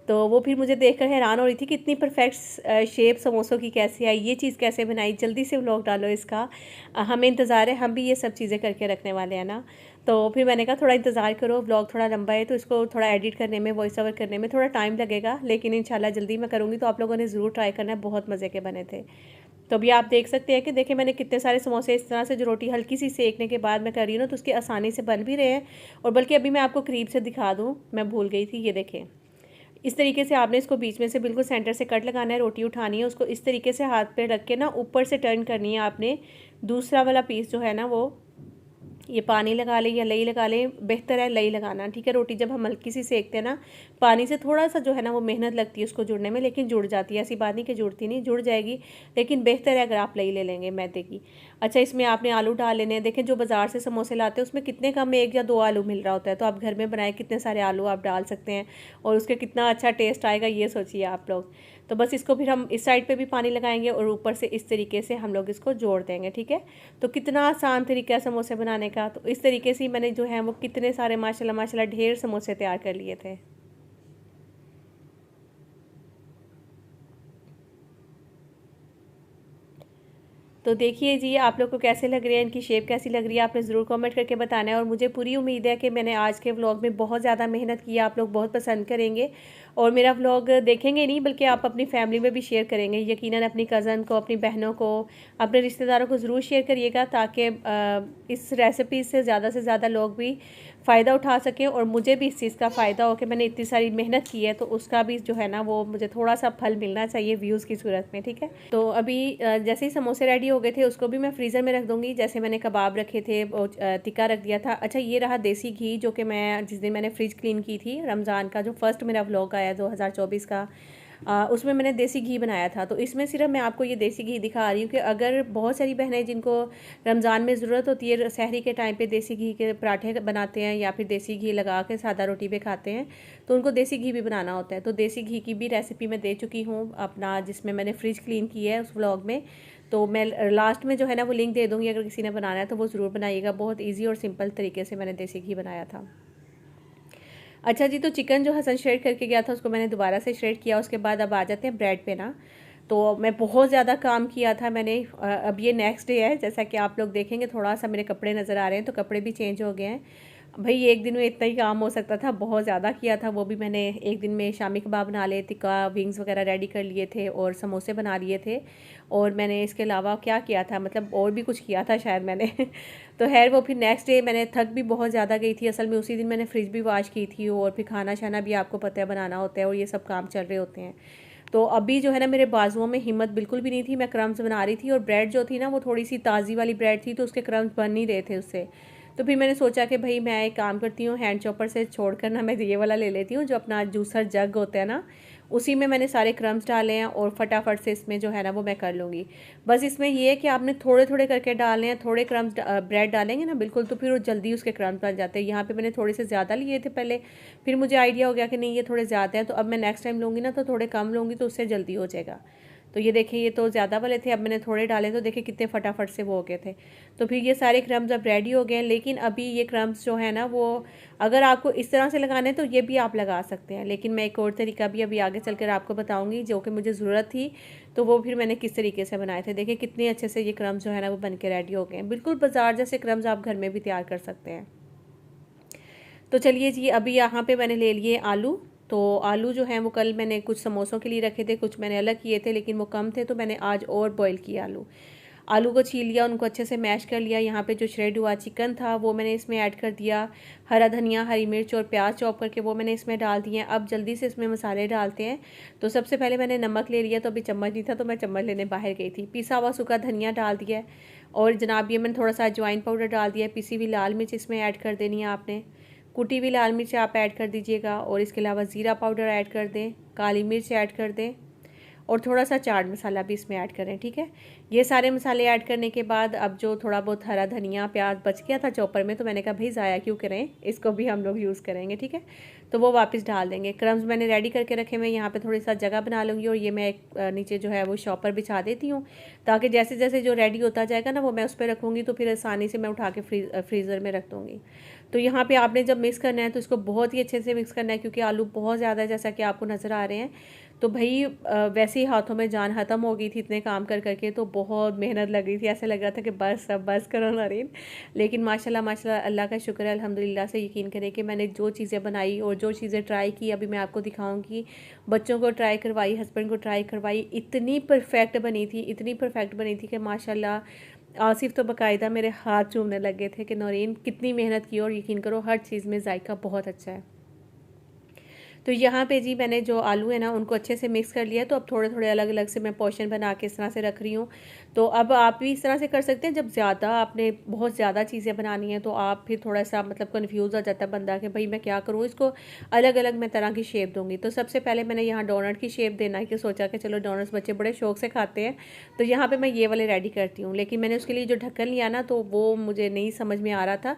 तो वो फिर मुझे देखकर हैरान हो रही थी कि इतनी परफेक्ट शेप समोसों की कैसे आई, ये चीज़ कैसे बनाई, जल्दी से व्लॉग डालो इसका, हमें इंतज़ार है, हम भी ये सब चीज़ें करके रखने वाले हैं ना। तो फिर मैंने कहा थोड़ा इंतज़ार करो, व्लॉग थोड़ा लंबा है तो इसको थोड़ा एडिट करने में, वॉइस ओवर करने में थोड़ा टाइम लगेगा, लेकिन इंशाल्लाह जल्दी मैं करूँगी। तो आप लोगों ने ज़रूर ट्राई करना है, बहुत मज़े के बने थे। तो अभी आप देख सकते हैं कि देखिए मैंने कितने सारे समोसे इस तरह से जो रोटी हल्की सी सेकने के बाद मैं कर रही हूँ ना, तो उसके आसानी से बन भी रहे हैं। और बल्कि अभी मैं आपको करीब से दिखा दूँ, मैं भूल गई थी, ये देखें इस तरीके से आपने इसको बीच में से बिल्कुल सेंटर से कट लगाना है, रोटी उठानी है, उसको इस तरीके से हाथ पे रख के ना ऊपर से टर्न करनी है आपने। दूसरा वाला पीस जो है ना वो ये पानी लगा लें या लई लगा लें, बेहतर है लई लगाना, ठीक है। रोटी जब हम हल्की सी सेकते हैं ना, पानी से थोड़ा सा जो है ना वो मेहनत लगती है उसको जुड़ने में, लेकिन जुड़ जाती है, ऐसी बात नहीं कि जुड़ती नहीं, जुड़ जाएगी, लेकिन बेहतर है अगर आप लई ले लेंगे मैदे की। अच्छा, इसमें आपने आलू डाल लेने हैं। देखें जो बाज़ार से समोसे लाते हैं उसमें कितने कम 1 या 2 आलू मिल रहा होता है, तो आप घर में बनाए कितने सारे आलू आप डाल सकते हैं और उसके कितना अच्छा टेस्ट आएगा, ये सोचिए आप लोग। तो बस इसको फिर हम इस साइड पे भी पानी लगाएंगे और ऊपर से इस तरीके से हम लोग इसको जोड़ देंगे, ठीक है। तो कितना आसान तरीका है समोसे बनाने का। तो इस तरीके से मैंने जो है वो कितने सारे माशाल्लाह माशाल्लाह ढेर समोसे तैयार कर लिए थे। तो देखिए जी आप लोग को कैसे लग रहे हैं, इनकी शेप कैसी लग रही है, आपने ज़रूर कमेंट करके बताना है। और मुझे पूरी उम्मीद है कि मैंने आज के व्लॉग में बहुत ज़्यादा मेहनत की है, आप लोग बहुत पसंद करेंगे और मेरा व्लॉग देखेंगे नहीं बल्कि आप अपनी फैमिली में भी शेयर करेंगे। यकीनन अपनी कज़न को, अपनी बहनों को, अपने रिश्तेदारों को ज़रूर शेयर करिएगा ताकि इस रेसिपी से ज़्यादा लोग भी फ़ायदा उठा सकें और मुझे भी इस चीज़ का फ़ायदा हो कि मैंने इतनी सारी मेहनत की है, तो उसका भी जो है ना वो मुझे थोड़ा सा फल मिलना चाहिए व्यूज़ की सूरत में, ठीक है। तो अभी जैसे ही समोसे रेडी हो गए थे उसको भी मैं फ्रीज़र में रख दूँगी। जैसे मैंने कबाब रखे थे, टिक्का रख दिया था। अच्छा, ये रहा देसी घी, जो कि मैं जिस दिन मैंने फ्रिज क्लीन की थी रमज़ान का, जो फर्स्ट मेरा व्लॉग आया 2024 का, उसमें मैंने देसी घी बनाया था। तो इसमें सिर्फ मैं आपको ये देसी घी दिखा रही हूँ कि अगर बहुत सारी बहनें जिनको रमज़ान में ज़रूरत होती है सहरी के टाइम पे देसी घी के पराठे बनाते हैं या फिर देसी घी लगा के सादा रोटी पे खाते हैं, तो उनको देसी घी भी बनाना होता है। तो देसी घी की भी रेसिपी मैं दे चुकी हूँ अपना, जिसमें मैंने फ्रिज क्लीन की है उस व्लॉग में। तो मैं लास्ट में जो है ना वो लिंक दे दूँगी, अगर किसी ने बनाना है तो वो ज़रूर बनाइएगा। बहुत ईजी और सिंपल तरीके से मैंने देसी घी बनाया था। अच्छा जी, तो चिकन जो हसन श्रेड करके गया था उसको मैंने दोबारा से श्रेड किया। उसके बाद अब आ जाते हैं ब्रेड पे ना। तो मैं बहुत ज़्यादा काम किया था मैंने। अब ये नेक्स्ट डे है, जैसा कि आप लोग देखेंगे थोड़ा सा मेरे कपड़े नज़र आ रहे हैं, तो कपड़े भी चेंज हो गए हैं। भाई एक दिन में इतना ही काम हो सकता था, बहुत ज़्यादा किया था। वो भी मैंने एक दिन में शामी कबाब बना लिए, टिक्का विंग्स वगैरह रेडी कर लिए थे और समोसे बना लिए थे। और मैंने इसके अलावा क्या किया था, मतलब और भी कुछ किया था शायद मैंने तो खैर वो फिर नेक्स्ट डे मैंने थक भी बहुत ज़्यादा गई थी। असल में उसी दिन मैंने फ्रिज भी वॉश की थी और फिर खाना शाना भी आपको पता है बनाना होता है और ये सब काम चल रहे होते हैं। तो अभी जो है ना मेरे बाजुओं में हिम्मत बिल्कुल भी नहीं थी। मैं क्रम्स बना रही थी और ब्रेड जो थी ना वो थोड़ी सी ताज़ी वाली ब्रेड थी, तो उसके क्रम्स बन नहीं रहे थे उससे। तो फिर मैंने सोचा कि भाई मैं एक काम करती हूँ, हैंड चॉपर से छोड़कर ना मैं ये वाला ले लेती हूँ जो अपना जूसर जग होता है ना, उसी में मैंने सारे क्रम्स डाले हैं और फटाफट से इसमें जो है ना वो मैं कर लूँगी। बस इसमें ये है कि आपने थोड़े थोड़े करके डालने हैं। थोड़े क्रम्स ब्रेड डालेंगे ना बिल्कुल, तो फिर वो जल्दी उसके क्रम्स बन जाते हैं। यहाँ पे मैंने थोड़े से ज़्यादा लिए थे पहले, फिर मुझे आइडिया हो गया कि नहीं ये थोड़े ज़्यादा हैं, तो अब मैं नेक्स्ट टाइम लूँगी ना तो थोड़े कम लूँगी, तो उससे जल्दी हो जाएगा। तो ये देखिए, ये तो ज़्यादा वाले थे, अब मैंने थोड़े डाले तो देखिए कितने फटाफट से वो हो गए थे। तो फिर ये सारे क्रम्स अब रेडी हो गए हैं। लेकिन अभी ये क्रम्स जो है ना वो अगर आपको इस तरह से लगाने हैं तो ये भी आप लगा सकते हैं, लेकिन मैं एक और तरीका भी अभी आगे चलकर आपको बताऊंगी जो कि मुझे ज़रूरत थी, तो वो फिर मैंने किस तरीके से बनाए थे। देखिए कितने अच्छे से ये क्रम्स जो है ना वो बन के रेडी हो गए हैं। बिल्कुल बाजार जैसे क्रम्स आप घर में भी तैयार कर सकते हैं। तो चलिए जी, अभी यहाँ पे मैंने ले लिए आलू। तो आलू जो हैं वो कल मैंने कुछ समोसों के लिए रखे थे, कुछ मैंने अलग किए थे, लेकिन वो कम थे तो मैंने आज और बॉईल किया आलू। आलू को छील लिया, उनको अच्छे से मैश कर लिया। यहाँ पे जो श्रेड हुआ चिकन था वो मैंने इसमें ऐड कर दिया। हरा धनिया, हरी मिर्च और प्याज चॉप करके वो मैंने इसमें डाल दिए हैं। अब जल्दी से इसमें मसाले डालते हैं। तो सबसे पहले मैंने नमक ले लिया, तो अभी चम्मच नहीं था तो मैं चम्मच लेने बाहर गई थी। पिसा हुआ सूखा धनिया डाल दिया है और जनाब ये मैंने थोड़ा सा अजवाइन पाउडर डाल दिया है। पिसी हुई लाल मिर्च इसमें ऐड कर देनी है आपने, कुटी हुई लाल मिर्च आप ऐड कर दीजिएगा और इसके अलावा ज़ीरा पाउडर ऐड कर दें, काली मिर्च ऐड कर दें और थोड़ा सा चाट मसाला भी इसमें ऐड करें, ठीक है। ये सारे मसाले ऐड करने के बाद अब जो थोड़ा बहुत हरा धनिया प्याज बच गया था चॉपर में, तो मैंने कहा भाई ज़ाया क्यों करें, इसको भी हम लोग यूज़ करेंगे, ठीक है। तो वो वापस डाल देंगे। क्रम्स मैंने रेडी करके रखे हुए, यहाँ पे थोड़ी सा जगह बना लूँगी और ये मैं एक नीचे जो है वो शॉपर बिछा देती हूँ, ताकि जैसे जैसे जो रेडी होता जाएगा ना वो मैं उस पर रखूँगी, तो फिर आसानी से मैं उठा के फ्रीज़र में रख दूँगी। तो यहाँ पे आपने जब मिक्स करना है तो इसको बहुत ही अच्छे से मिक्स करना है, क्योंकि आलू बहुत ज़्यादा है जैसा कि आपको नज़र आ रहे हैं। तो भाई वैसे ही हाथों में जान ख़त्म हो गई थी इतने काम कर करके, तो बहुत मेहनत लग रही थी। ऐसे लग रहा था कि बस अब बस करो नरीन। लेकिन माशाल्लाह माशाल्लाह अल्लाह का शुक्र है, अल्हम्दुलिल्लाह से यकीन करें कि मैंने जो चीज़ें बनाई और जो चीज़ें ट्राई की अभी मैं आपको दिखाऊंगी। बच्चों को ट्राई करवाई, हस्बैंड को ट्राई करवाई, इतनी परफेक्ट बनी थी, इतनी परफेक्ट बनी थी कि माशाल्लाह आसिफ तो बाकायदा मेरे हाथ चूमने लगे थे कि नौरीन कितनी मेहनत की, और यकीन करो हर चीज़ में जायका बहुत अच्छा है। तो यहाँ पे जी मैंने जो आलू है ना उनको अच्छे से मिक्स कर लिया। तो अब थोड़े थोड़े अलग अलग से मैं पोर्शन बना के इस तरह से रख रही हूँ। तो अब आप भी इस तरह से कर सकते हैं। जब ज़्यादा आपने बहुत ज़्यादा चीज़ें बनानी है तो आप फिर थोड़ा सा मतलब कन्फ्यूज़ हो जाता है बंदा कि भाई मैं क्या करूँ, इसको अलग अलग मैं तरह की शेप दूँगी। तो सबसे पहले मैंने यहाँ डोनट की शेप देना कि सोचा कि चलो डोनट्स बच्चे बड़े शौक से खाते हैं, तो यहाँ पर मैं ये वाले रेडी करती हूँ। लेकिन मैंने उसके लिए जो ढक्कन लिया ना तो वो मुझे नहीं समझ में आ रहा था।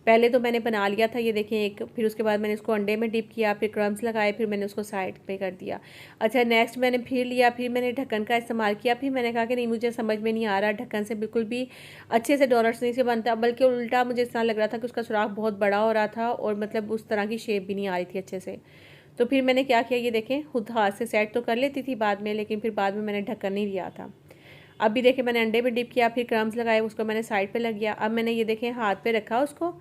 पहले तो मैंने बना लिया था, ये देखें एक, फिर उसके बाद मैंने उसको अंडे में डिप किया, फिर क्रम्स लगाए, फिर मैंने उसको साइड पे कर दिया। अच्छा नेक्स्ट मैंने फिर लिया, फिर मैंने ढक्कन का इस्तेमाल किया। फिर मैंने कहा कि नहीं मुझे समझ में नहीं आ रहा, ढक्कन से बिल्कुल भी अच्छे से डोनट्स नहीं से बनता, बल्कि उल्टा मुझे इस तरह लग रहा था कि उसका सुराख बहुत बड़ा हो रहा था और मतलब उस तरह की शेप भी नहीं आ रही थी अच्छे से। तो फिर मैंने क्या किया, ये देखें खुद हाथ से सेट तो कर लेती थी बाद में, लेकिन फिर बाद में मैंने ढक्कन नहीं लिया था। अब भी देखें मैंने अंडे में डिप किया, फिर क्रम्स लगाए, उसको मैंने साइड पे लग गया। अब मैंने ये देखें हाथ पे रखा उसको,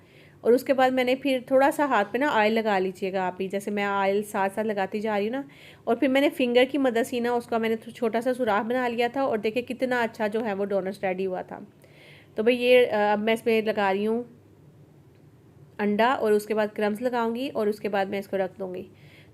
और उसके बाद मैंने फिर थोड़ा सा हाथ पे ना ऑयल लगा लीजिएगा आप भी, जैसे मैं ऑयल साथ साथ लगाती जा रही हूँ ना। और फिर मैंने फिंगर की मदद से ना उसका मैंने छोटा सा सुराख बना लिया था, और देखिए कितना अच्छा जो है वो डोनट्स रेडी हुआ था। तो भाई ये अब मैं इसमें लगा रही हूँ अंडा और उसके बाद क्रम्स लगाऊंगी और उसके बाद मैं इसको रख दूँगी।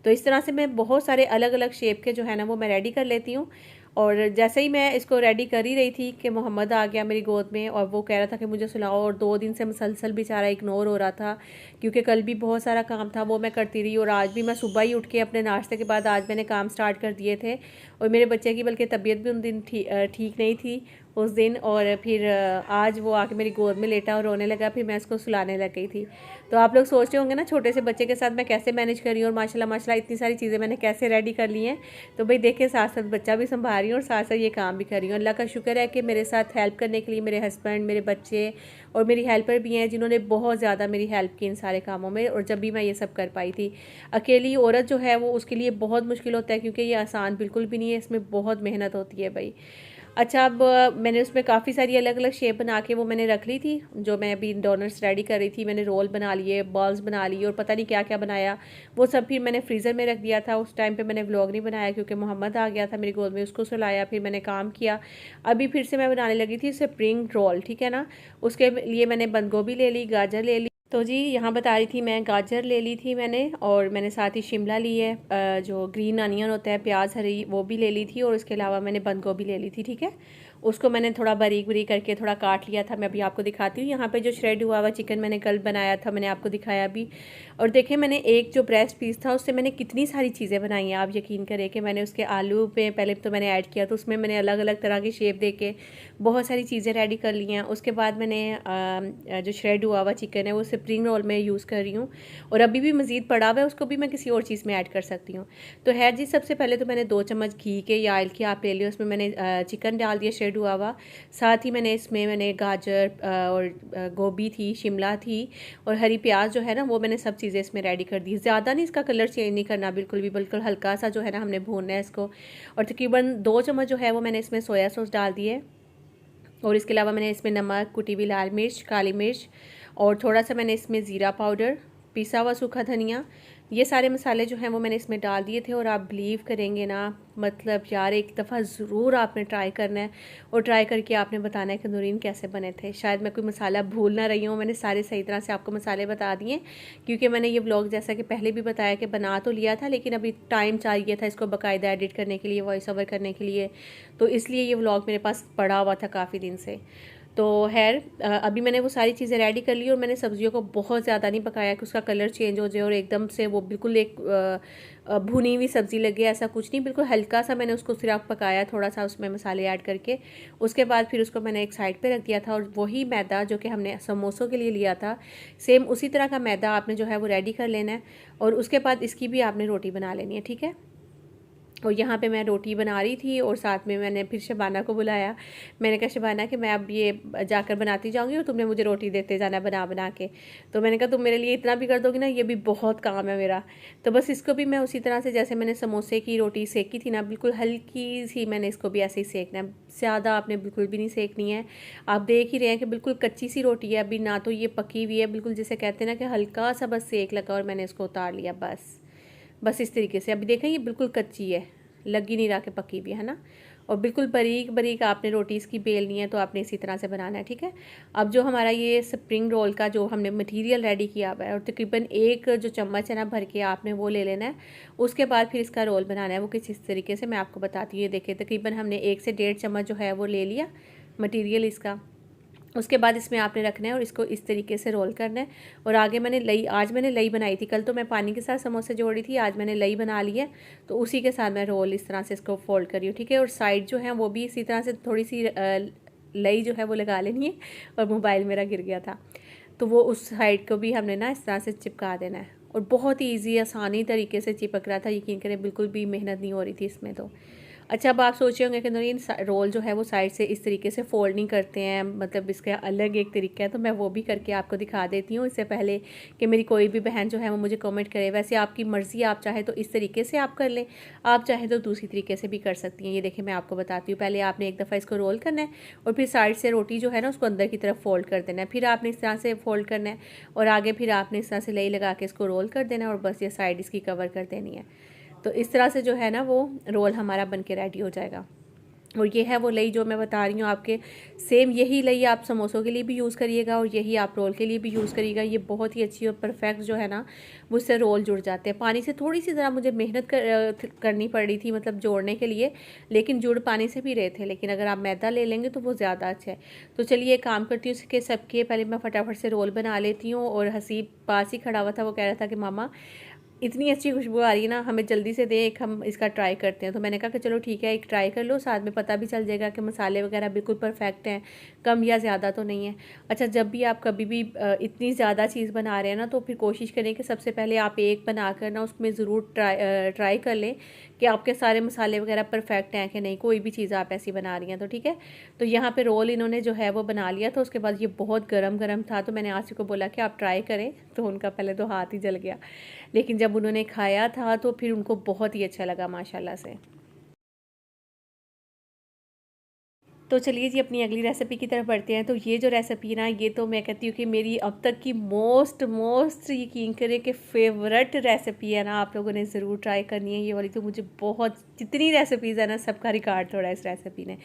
तो इस तरह से मैं बहुत सारे अलग अलग शेप के जो है ना वो मैं रेडी कर लेती हूँ। और जैसे ही मैं इसको रेडी कर ही रही थी कि मोहम्मद आ गया मेरी गोद में और वो कह रहा था कि मुझे सुलाओ, और 2 दिन से मुसलसल बेचारा इग्नोर हो रहा था क्योंकि कल भी बहुत सारा काम था वो मैं करती रही, और आज भी मैं सुबह ही उठ के अपने नाश्ते के बाद आज मैंने काम स्टार्ट कर दिए थे। और मेरे बच्चे की बल्कि तबीयत भी उन दिन ठीक नहीं थी उस दिन, और फिर आज वो आके मेरी गोद में लेटा और रोने लगा, फिर मैं उसको सुलाने लग गई थी। तो आप लोग सोच रहे होंगे ना छोटे से बच्चे के साथ मैं कैसे मैनेज कर रही हूँ, और माशाल्लाह माशाल्लाह इतनी सारी चीज़ें मैंने कैसे रेडी कर ली हैं। तो भाई देखिए, साथ साथ बच्चा भी संभाल रही हूँ और साथ साथ ये काम भी कर रही हूँ। अल्लाह का शुक्र है कि मेरे साथ हेल्प करने के लिए मेरे हस्बैंड, मेरे बच्चे और मेरी हेल्पर भी हैं जिन्होंने बहुत ज़्यादा मेरी हेल्प की इन सारे कामों में, और जब भी मैं ये सब कर पाई थी। अकेली औरत जो है वो उसके लिए बहुत मुश्किल होता है क्योंकि ये आसान बिल्कुल भी नहीं है, इसमें बहुत मेहनत होती है भाई। अच्छा, अब मैंने उसमें काफ़ी सारी अलग अलग शेप बना के वो मैंने रख ली थी, जो मैं अभी डोनट्स रेडी कर रही थी। मैंने रोल बना लिए, बॉल्स बना लिए और पता नहीं क्या क्या बनाया, वो सब फिर मैंने फ्रीज़र में रख दिया था। उस टाइम पे मैंने व्लॉग नहीं बनाया क्योंकि मोहम्मद आ गया था मेरी गोद में, उसको सुलाया, फिर मैंने काम किया। अभी फिर से मैं बनाने लगी थी स्प्रिंग रोल, ठीक है ना। उसके लिए मैंने बंद गोभी ले ली, गाजर ले ली। तो जी यहाँ बता रही थी मैं, गाजर ले ली थी मैंने, और मैंने साथ ही शिमला ली है, जो ग्रीन अनियन होता है, प्याज हरी, वो भी ले ली थी, और उसके अलावा मैंने बंद गोभी ले ली थी, ठीक है। उसको मैंने थोड़ा बारीक बारीक करके थोड़ा काट लिया था। मैं अभी आपको दिखाती हूँ। यहाँ पे जो श्रेड हुआ हुआ चिकन मैंने कल बनाया था, मैंने आपको दिखाया भी। और देखें, मैंने एक जो ब्रेस्ट पीस था उससे मैंने कितनी सारी चीज़ें बनाई हैं। आप यकीन करें कि मैंने उसके आलू पे पहले तो मैंने ऐड किया, तो उसमें मैंने अलग अलग तरह की शेप दे के बहुत सारी चीज़ें रेडी कर ली हैं। उसके बाद मैंने जो श्रेड हुआ हुआ चिकन है वो स्प्रिंग रोल में यूज़ कर रही हूँ, और अभी भी मज़ीद पड़ा हुआ है, उसको भी मैं किसी और चीज़ में ऐड कर सकती हूँ। तो है जी, सबसे पहले तो मैंने 2 चम्मच घी के या ऑयल के आप ले लिया, उसमें मैंने चिकन डाल दिया श्रेड हुआ हुआ। साथ ही मैंने गाजर और गोभी थी, शिमला थी, और हरी प्याज जो है ना वो मैंने सब चीज़ें इसमें रेडी कर दी। ज़्यादा नहीं इसका कलर चेंज नहीं करना बिल्कुल भी, बिल्कुल हल्का सा जो है ना हमने भूनना है इसको। और तकरीबन 2 चम्मच जो है वो मैंने इसमें सोया सॉस डाल दी है, और इसके अलावा मैंने इसमें नमक, कुटी हुई लाल मिर्च, काली मिर्च, और थोड़ा सा मैंने इसमें ज़ीरा पाउडर, पिसा हुआ सूखा धनिया, ये सारे मसाले जो हैं वो मैंने इसमें डाल दिए थे। और आप बिलीव करेंगे ना, मतलब यार एक दफ़ा ज़रूर आपने ट्राई करना है, और ट्राई करके आपने बताना है कि नूरीन कैसे बने थे। शायद मैं कोई मसाला भूल ना रही हूँ, मैंने सारे सही तरह से आपको मसाले बता दिए, क्योंकि मैंने ये व्लॉग जैसा कि पहले भी बताया कि बना तो लिया था, लेकिन अभी टाइम चाहिए था इसको बाकायदा एडिट करने के लिए, वॉइस ओवर करने के लिए, तो इसलिए ये व्लॉग मेरे पास पड़ा हुआ था काफ़ी दिन से। तो अभी मैंने वो सारी चीज़ें रेडी कर ली, और मैंने सब्जियों को बहुत ज़्यादा नहीं पकाया कि उसका कलर चेंज हो जाए और एकदम से वो बिल्कुल एक भुनी हुई सब्ज़ी लगे, ऐसा कुछ नहीं। बिल्कुल हल्का सा मैंने उसको सिर्फ पकाया, थोड़ा सा उसमें मसाले ऐड करके। उसके बाद फिर उसको मैंने एक साइड पे रख दिया था, और वही मैदा जो कि हमने समोसों के लिए लिया था, सेम उसी तरह का मैदा आपने जो है वो रेडी कर लेना है, और उसके बाद इसकी भी आपने रोटी बना लेनी है, ठीक है। और यहाँ पे मैं रोटी बना रही थी, और साथ में मैंने फिर शबाना को बुलाया। मैंने कहा, शबाना कि मैं अब ये जाकर बनाती जाऊँगी और तुमने मुझे रोटी देते जाना बना बना के। तो मैंने कहा, तुम मेरे लिए इतना भी कर दोगी ना, ये भी बहुत काम है मेरा। तो बस इसको भी मैं उसी तरह से जैसे मैंने समोसे की रोटी सेकी थी ना, बिल्कुल हल्की सी मैंने इसको भी ऐसे ही सेकना है। ज़्यादा आपने बिल्कुल भी नहीं सेकनी है। आप देख ही रहे हैं कि बिल्कुल कच्ची सी रोटी है, अभी ना तो ये पकी हुई है, बिल्कुल जिसे कहते हैं ना कि हल्का सा बस सेक लगा और मैंने इसको उतार लिया, बस इस तरीके से। अभी देखें, ये बिल्कुल कच्ची है, लग ही नहीं रहा कि पकी भी है ना। और बिल्कुल बारीक बारीक आपने रोटी इसकी बेलनी है, तो आपने इसी तरह से बनाना है, ठीक है। अब जो हमारा ये स्प्रिंग रोल का जो हमने मटेरियल रेडी किया हुआ है, और तकरीबन 1 जो चम्मच है ना भर के आपने वो ले लेना है। उसके बाद फिर इसका रोल बनाना है, वो किस इस तरीके से मैं आपको बताती हूँ। ये देखिए, तकरीबन हमने 1 से 1.5 चम्मच जो है वो ले लिया मटीरियल इसका। उसके बाद इसमें आपने रखना है और इसको इस तरीके से रोल करना है। और आगे आज मैंने लई बनाई थी, कल तो मैं पानी के साथ समोसे जोड़ी थी, आज मैंने लई बना ली है, तो उसी के साथ मैं रोल इस तरह से इसको फोल्ड करी हूँ, ठीक है। और साइड जो है वो भी इसी तरह से थोड़ी सी लई जो है वो लगा लेनी है। और मोबाइल मेरा गिर गया था, तो वो उस साइड को भी हमने ना इस तरह से चिपका देना है। और बहुत ही ईजी आसानी तरीके से चिपक रहा था, यकीन करें बिल्कुल भी मेहनत नहीं हो रही थी इसमें। तो अच्छा, अब आप सोचे होंगे कि नूरीन रोल जो है वो साइड से इस तरीके से फोल्ड नहीं करते हैं, मतलब इसका अलग एक तरीका है। तो मैं वो भी करके आपको दिखा देती हूँ, इससे पहले कि मेरी कोई भी बहन जो है वो मुझे कमेंट करे। वैसे आपकी मर्ज़ी, आप चाहे तो इस तरीके से आप कर लें, आप चाहे तो दूसरी तरीके से भी कर सकती हैं। ये देखिए, मैं आपको बताती हूँ। पहले आपने एक दफ़ा इसको रोल करना है, और फिर साइड से रोटी जो है ना उसको अंदर की तरफ फोल्ड कर देना है। फिर आपने इस तरह से फोल्ड करना है, और आगे फिर आपने इस तरह से लई लगा के इसको रोल कर देना है, और बस ये साइड इसकी कवर कर देनी है। तो इस तरह से जो है ना वो रोल हमारा बन के रेडी हो जाएगा। और ये है वो लई जो मैं बता रही हूँ आपके, सेम यही लई आप समोसों के लिए भी यूज़ करिएगा और यही आप रोल के लिए भी यूज़ करिएगा। ये बहुत ही अच्छी और परफेक्ट जो है ना वो उससे रोल जुड़ जाते हैं। पानी से थोड़ी सी ज़रा मुझे मेहनत करनी पड़ रही थी, मतलब जोड़ने के लिए, लेकिन जुड़ पानी से भी रहे थे। लेकिन अगर आप मैदा ले लेंगे तो वो ज़्यादा अच्छा है। तो चलिए एक काम करती हूँ, इसके सबके पहले मैं फटाफट से रोल बना लेती हूँ। और हसीब पास ही खड़ा हुआ था, वो कह रहा था कि मामा इतनी अच्छी खुशबू आ रही है ना, हमें जल्दी से दे, एक हम इसका ट्राई करते हैं। तो मैंने कहा कि चलो ठीक है, एक ट्राई कर लो, साथ में पता भी चल जाएगा कि मसाले वगैरह बिल्कुल परफेक्ट हैं, कम या ज़्यादा तो नहीं है। अच्छा, जब भी आप कभी भी इतनी ज़्यादा चीज़ बना रहे हैं ना, तो फिर कोशिश करें कि सबसे पहले आप एक बना कर ना उसमें ज़रूर ट्राई कर लें कि आपके सारे मसाले वगैरह परफेक्ट हैं कि नहीं, कोई भी चीज़ आप ऐसी बना रही हैं तो ठीक है। तो यहाँ पे रोल इन्होंने जो है वो बना लिया था। उसके बाद ये बहुत गरम गरम था, तो मैंने आसिफ को बोला कि आप ट्राई करें, तो उनका पहले तो हाथ ही जल गया, लेकिन जब उन्होंने खाया था तो फिर उनको बहुत ही अच्छा लगा माशाल्लाह से। तो चलिए जी अपनी अगली रेसिपी की तरफ बढ़ते हैं। तो ये जो रेसिपी ना, ये तो मैं कहती हूँ कि मेरी अब तक की मोस्ट यकीन करें कि फेवरेट रेसिपी है ना, आप लोगों ने ज़रूर ट्राई करनी है ये वाली। तो मुझे बहुत, जितनी रेसिपीज़ है ना सबका रिकॉर्ड तोड़ा इस रेसिपी ने।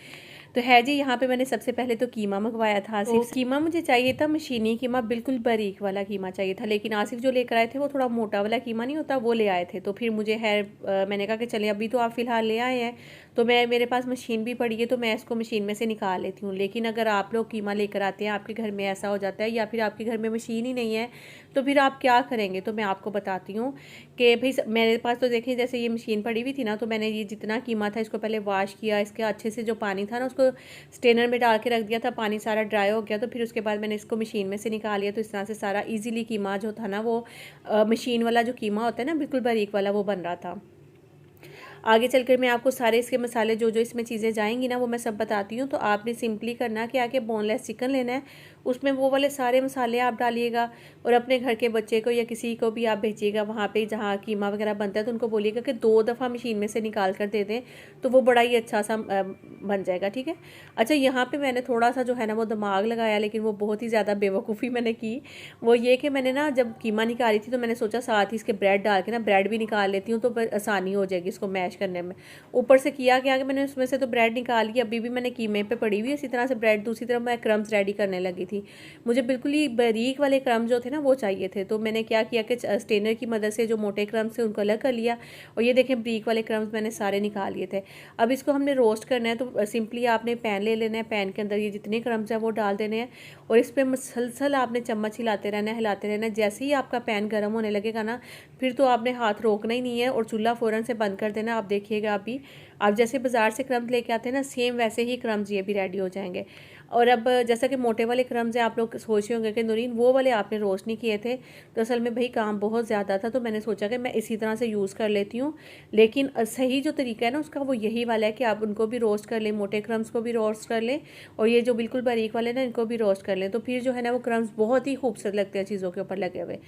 तो है जी, यहाँ पे मैंने सबसे पहले तो कीमा मंगवाया था आसिफ। तो कीमा मुझे चाहिए था मशीनी कीमा, बिल्कुल बारीक वाला कीमा चाहिए था, लेकिन आसिफ जो लेकर आए थे वो थोड़ा मोटा वाला कीमा नहीं होता, वो ले आए थे। तो फिर मुझे मैंने कहा कि चले अभी तो आप फ़िलहाल ले आए हैं, तो मेरे पास मशीन भी पड़ी है, तो मैं इसको मशीन में से निकाल लेती हूँ। लेकिन अगर आप लोग कीमा लेकर आते हैं, आपके घर में ऐसा हो जाता है या फिर आपके घर में मशीन ही नहीं है, तो फिर आप क्या करेंगे। तो मैं आपको बताती हूँ कि भाई मेरे पास तो देखें, जैसे ये मशीन पड़ी हुई थी ना, तो मैंने ये जितना कीमा था इसको पहले वॉश किया, इसके अच्छे से जो पानी था ना उसको स्ट्रेनर में डाल के रख दिया था, पानी सारा ड्राई हो गया। तो फिर उसके बाद मैंने इसको मशीन में से निकाल लिया। तो इस तरह से सारा इजीली कीमा जो था ना वो मशीन वाला जो कीमा होता है ना बिल्कुल बारीक वाला, वो बन रहा था। आगे चलकर मैं आपको सारे इसके मसाले जो जो इसमें चीज़ें जाएंगी ना वो मैं सब बताती हूँ। तो आपने सिंपली करना कि आके बोनलेस चिकन लेना है, उसमें वो वाले सारे मसाले आप डालिएगा और अपने घर के बच्चे को या किसी को भी आप भेजिएगा वहाँ पे जहाँ कीमा वगैरह बनता है, तो उनको बोलिएगा कि 2 दफ़ा मशीन में से निकाल कर दे दें, तो वो बड़ा ही अच्छा सा बन जाएगा, ठीक है। अच्छा, यहाँ पे मैंने थोड़ा सा जो है ना वो दिमाग लगाया, लेकिन वो बहुत ही ज़्यादा बेवकूफ़ी मैंने की। वो ये कि मैंने ना जब कीमा निकाली थी तो मैंने सोचा साथ ही इसके ब्रेड डाल के ना ब्रेड भी निकाल लेती हूँ, तो आसानी हो जाएगी इसको मैश करने में। ऊपर से किया कि मैंने उसमें से तो ब्रेड निकाल ली, अभी भी मैंने कीमे पे पड़ी हुई इसी तरह से ब्रेड, दूसरी तरफ मैं क्रम्स रेडी करने लगी थी। मुझे बिल्कुल ही बारीक वाले क्रम्स जो थे ना वो चाहिए थे, तो मैंने क्या किया कि स्टेनर की मदद से जो मोटे क्रम्स थे उनको अलग कर लिया, और ये देखें बारीक वाले क्रम्स मैंने सारे निकाल लिए थे। अब इसको हमने रोस्ट करना है, तो सिंपली आपने पैन ले लेना है, पैन के अंदर ये जितने क्रम्स हैं वो डाल देने हैं, और इस पर मसलसल आपने चम्मच हिलाते रहना है, हिलाते रहना है। जैसे ही आपका पैन गर्म होने लगेगा ना, फिर तो आपने हाथ रोकना ही नहीं है और चूल्हा फ़ौरन से बंद कर देना। आप देखिएगा अभी आप जैसे बाज़ार से क्रम्स लेके आते हैं ना, सेम वैसे ही क्रम्स ये भी रेडी हो जाएंगे। और अब जैसा कि मोटे वाले क्रम्स हैं, आप लोग सोच रहे होंगे कि नूरीन वो वाले आपने रोस्ट नहीं किए थे, तो असल में भाई काम बहुत ज़्यादा था, तो मैंने सोचा कि मैं इसी तरह से यूज़ कर लेती हूँ। लेकिन सही जो तरीका है ना उसका वो यही वाला है कि आप उनको भी रोस्ट कर लें, मोटे क्रम्स को भी रोस्ट कर लें, और ये जो बिल्कुल बारीक वाले ना इनको भी रोस्ट कर लें, तो फिर जो है ना वो क्रम्स बहुत ही खूबसूरत लगते हैं चीज़ों के ऊपर लगे हुए।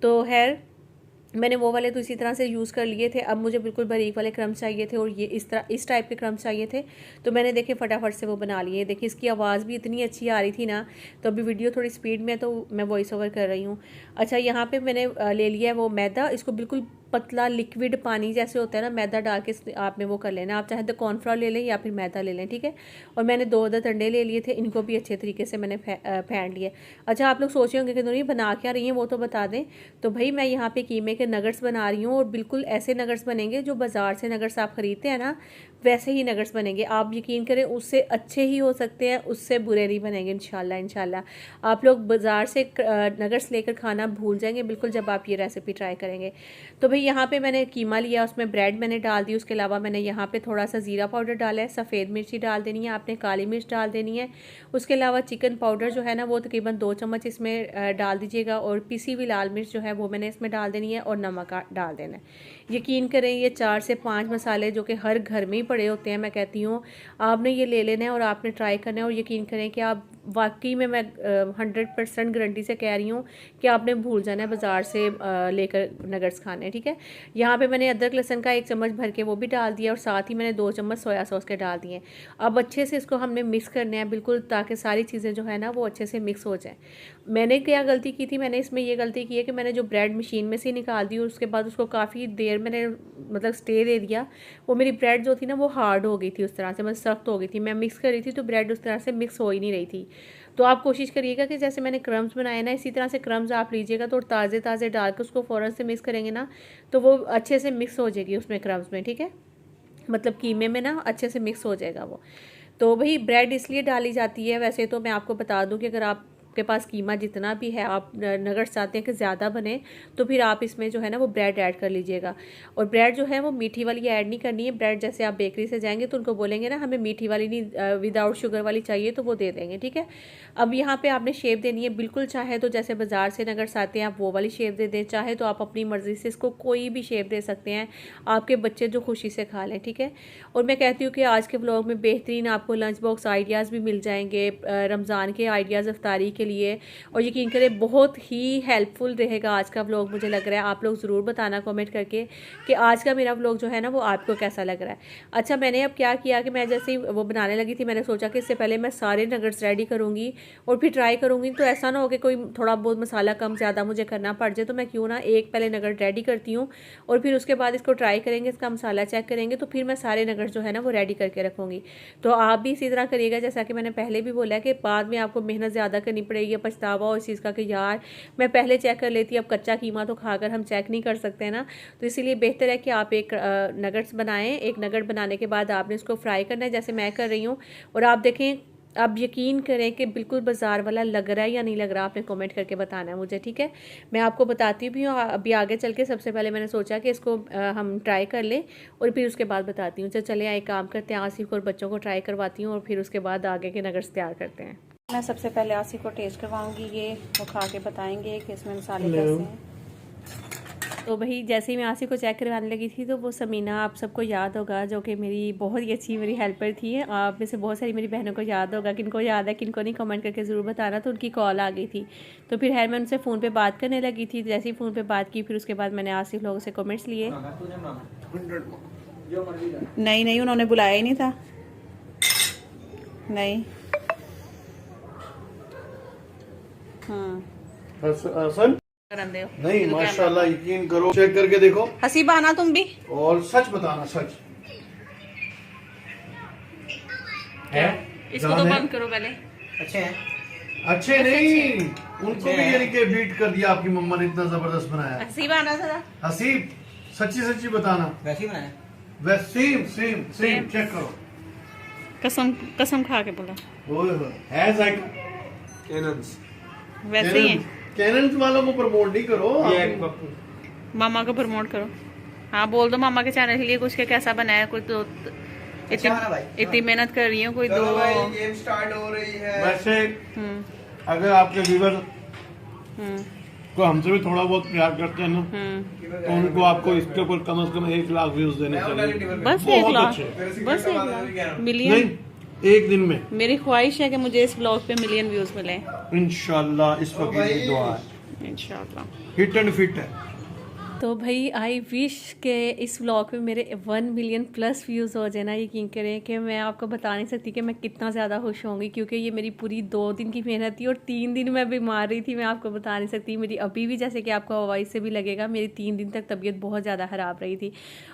तो खैर मैंने वो वाले तो इसी तरह से यूज़ कर लिए थे। अब मुझे बिल्कुल बारीक वाले क्रम्स चाहिए थे और ये इस टाइप के क्रम्स चाहिए थे, तो मैंने देखे फटाफट से वो बना लिए। देखिए इसकी आवाज़ भी इतनी अच्छी आ रही थी ना, तो अभी वीडियो थोड़ी स्पीड में तो मैं वॉइस ओवर कर रही हूँ। अच्छा, यहाँ पे मैंने ले लिया है वो मैदा, इसको बिल्कुल पतला लिक्विड पानी जैसे होता है ना, मैदा डाल के आपने वो कर लेना। आप चाहे तो कॉर्नफ्लोर ले लें या फिर मैदा ले लें, ठीक है। और मैंने 2 अदद अंडे ले लिए थे, इनको भी अच्छे तरीके से मैंने फेंट लिए। अच्छा, आप लोग सोचे होंगे कि नहीं बना क्या रही हैं, वो तो बता दें। तो भाई मैं यहाँ पे कीमे के नगट्स बना रही हूँ, और बिल्कुल ऐसे नगट्स बनेंगे जो बाज़ार से नगट्स आप ख़रीदते हैं ना वैसे ही नगट्स बनेंगे। आप यकीन करें उससे अच्छे ही हो सकते हैं, उससे बुरे नहीं बनेंगे इंशाल्लाह। इंशाल्लाह आप लोग बाज़ार से नगट्स लेकर खाना भूल जाएंगे बिल्कुल जब आप ये रेसिपी ट्राई करेंगे। तो भाई यहाँ पे मैंने कीमा लिया, उसमें ब्रेड मैंने डाल दी, उसके अलावा मैंने यहाँ पे थोड़ा सा ज़ीरा पाउडर डाला है, सफ़ेद मिर्ची डाल देनी है आपने, काली मिर्च डाल देनी है। उसके अलावा चिकन पाउडर जो है ना वो तकरीबन 2 चम्मच इसमें डाल दीजिएगा, और पिसी हुई लाल मिर्च जो है वो मैंने इसमें डाल देनी है, और नमक डाल देना है। यकीन करें ये 4 से 5 मसाले जो कि हर घर में ही पड़े होते हैं, मैं कहती हूँ आपने ये ले लेना है और आपने ट्राई करना है, और यकीन करें कि आप वाकई में मैं 100% गारंटी से कह रही हूँ कि आपने भूल जाना है बाज़ार से लेकर नगट्स खाने, ठीक है। यहाँ पे मैंने अदरक लहसुन का 1 चम्मच भर के वो भी डाल दिया, और साथ ही मैंने 2 चम्मच सोया सॉस के डाल दिए। अब अच्छे से इसको हमने मिक्स करना है बिल्कुल, ताकि सारी चीज़ें जो है ना वो अच्छे से मिक्स हो जाए। मैंने क्या गलती की थी, मैंने इसमें ये गलती की है कि मैंने जो ब्रेड मशीन में से निकाल दी और उसके बाद उसको काफ़ी देर मैंने मतलब स्टे दे दिया, वो मेरी ब्रेड जो थी ना वो हार्ड हो गई थी, उस तरह से मतलब सख्त हो गई थी। मैं मिक्स कर रही थी तो ब्रेड उस तरह से मिक्स हो ही नहीं रही थी। तो आप कोशिश करिएगा कि जैसे मैंने क्रम्स बनाए ना, इसी तरह से क्रम्स आप लीजिएगा तो ताज़े ताज़े डाल के उसको फ़ौरन से मिक्स करेंगे ना तो वो अच्छे से मिक्स हो जाएगी उसमें क्रम्स में, ठीक है, मतलब कीमे में ना अच्छे से मिक्स हो जाएगा वो। तो वही ब्रेड इसलिए डाली जाती है, वैसे तो मैं आपको बता दूं कि अगर आपके पास कीमा जितना भी है, आप नगर्स चाहते हैं कि ज़्यादा बने तो फिर आप इसमें जो है ना वो ब्रेड ऐड कर लीजिएगा। और ब्रेड जो है वो मीठी वाली ऐड नहीं करनी है। ब्रेड जैसे आप बेकरी से जाएंगे तो उनको बोलेंगे ना हमें मीठी वाली नहीं, विदाउट शुगर वाली चाहिए, तो वो दे देंगे, ठीक है। अब यहाँ पे आपने शेप देनी है बिल्कुल, चाहे तो जैसे बाजार से नगर्स आते हैं आप वो वाली शेप दे दें, चाहे तो आप अपनी मर्ज़ी से इसको कोई भी शेप दे सकते हैं, आपके बच्चे जो खुशी से खा लें, ठीक है। और मैं कहती हूँ कि आज के व्लॉग में बेहतरीन आपको लंच बॉक्स आइडियाज़ भी मिल जाएंगे, रमज़ान के आइडियाज़ इफ्तारी के लिए, और यकीन करें बहुत ही हेल्पफुल रहेगा आज का व्लॉग। मुझे लग रहा है आप लोग ज़रूर बताना कमेंट करके कि आज का मेरा व्लॉग जो है ना वो आपको कैसा लग रहा है। अच्छा, मैंने अब क्या किया कि मैं जैसे ही वो बनाने लगी थी मैंने सोचा कि इससे पहले मैं सारे नगट्स रेडी करूँगी और फिर ट्राई करूँगी, तो ऐसा ना हो कि कोई थोड़ा बहुत मसाला कम ज़्यादा मुझे करना पड़ जाए, तो मैं क्यों ना एक पहले नगट रेडी करती हूँ और फिर उसके बाद इसको ट्राई करेंगे, इसका मसाला चेक करेंगे, तो फिर मैं सारे नगट्स जो है ना वो रेडी करके रखूँगी। तो आप भी इसी तरह करिएगा, जैसा कि मैंने पहले भी बोला है कि बाद में आपको मेहनत ज़्यादा करनी पड़ेगी, पछतावा हो इस चीज़ का कि यार मैं पहले चेक कर लेती, अब कच्चा कीमा तो खाकर हम चेक नहीं कर सकते ना। तो इसीलिए बेहतर है कि आप एक नगट्स बनाएं, एक नगट बनाने के बाद आपने इसको फ्राई करना है जैसे मैं कर रही हूँ, और आप देखें, अब यकीन करें कि बिल्कुल बाजार वाला लग रहा है या नहीं लग रहा, आपने कमेंट करके बताना है मुझे, ठीक है। मैं आपको बताती भी हूँ अभी आगे चल के। सबसे पहले मैंने सोचा कि इसको हम ट्राई कर लें और फिर उसके बाद बताती हूँ। चले एक काम करते हैं, आसिफ और बच्चों को ट्राई करवाती हूँ और फिर उसके बाद आगे के नगट्स तैयार करते हैं। मैं सबसे पहले आसिफ को टेस्ट करवाऊँगी, ये वो खा के बताएंगे कि इसमें मसाले कैसे हैं। तो भाई जैसे ही मैं आसिफ को चेक करवाने लगी थी तो वो समीना आप सबको याद होगा, जो कि मेरी बहुत ही अच्छी मेरी हेल्पर थी। आप में से बहुत सारी मेरी बहनों को याद होगा, किनको याद है किनको नहीं कमेंट करके ज़रूर बताना। तो उनकी कॉल आ गई थी तो फिर मैं उनसे फ़ोन पे बात करने लगी थी। जैसे ही फ़ोन पे बात की फिर उसके बाद मैंने आसिफ लोगों से कमेंट्स लिए। नहीं नहीं, उन्होंने बुलाया ही नहीं था, नहीं। हाँ नहीं, माशाल्लाह, यकीन करो, चेक करके देखो, हसीब आना तुम भी, और सच बताना, सच है। इसको तो बंद करो पहले। अच्छे हैं, अच्छे नहीं, उनको भी यानी कि बीट कर दिया आपकी मम्मा ने, इतना जबरदस्त बनाया। हसीब आना था। हसीब सच्ची सच्ची बताना, वैसे ही बनाया, वैसे सेम सेम सेम, चेक करो, कसम कसम खा के बोला है कैनन्स, वैसे ही है। कैनन्स वालों को प्रमोट नहीं करो, मामा को प्रमोट करो। हाँ बोल दो मामा के चैनल के लिए कुछ के कैसा बनाया, कोई तो इतनी मेहनत कर रही हूँ, कोई दो गेम स्टार्ट हो रही है। वैसे अगर आपके व्यूअर तो हमसे भी थोड़ा बहुत प्यार करते हैं ना, तो उनको आपको इसके ऊपर कम से कम 1 लाख व्यूज देने चाहिए। बस 1 लाख, बस 1 लाख मिलियन नहीं, एक दिन में। मेरी ख्वाहिश है कि मुझे इस ब्लॉग पे मिलियन व्यूज मिले इंशाल्लाह, इस फकीर की दुआ है, इंशाल्लाह। हिट एंड फिट है। तो भाई आई विश के इस व्लॉग पे मेरे 1 मिलियन प्लस व्यूज़ हो जाए ना। यकीन करें कि मैं आपको बता नहीं सकती कि मैं कितना ज़्यादा खुश होंगी, क्योंकि ये मेरी पूरी 2 दिन की मेहनत थी और 3 दिन मैं बीमार रही थी। मैं आपको बता नहीं सकती, मेरी अभी भी, जैसे कि आपको आवाज़ से भी लगेगा, मेरी 3 दिन तक तबीयत बहुत ज़्यादा ख़राब रही थी।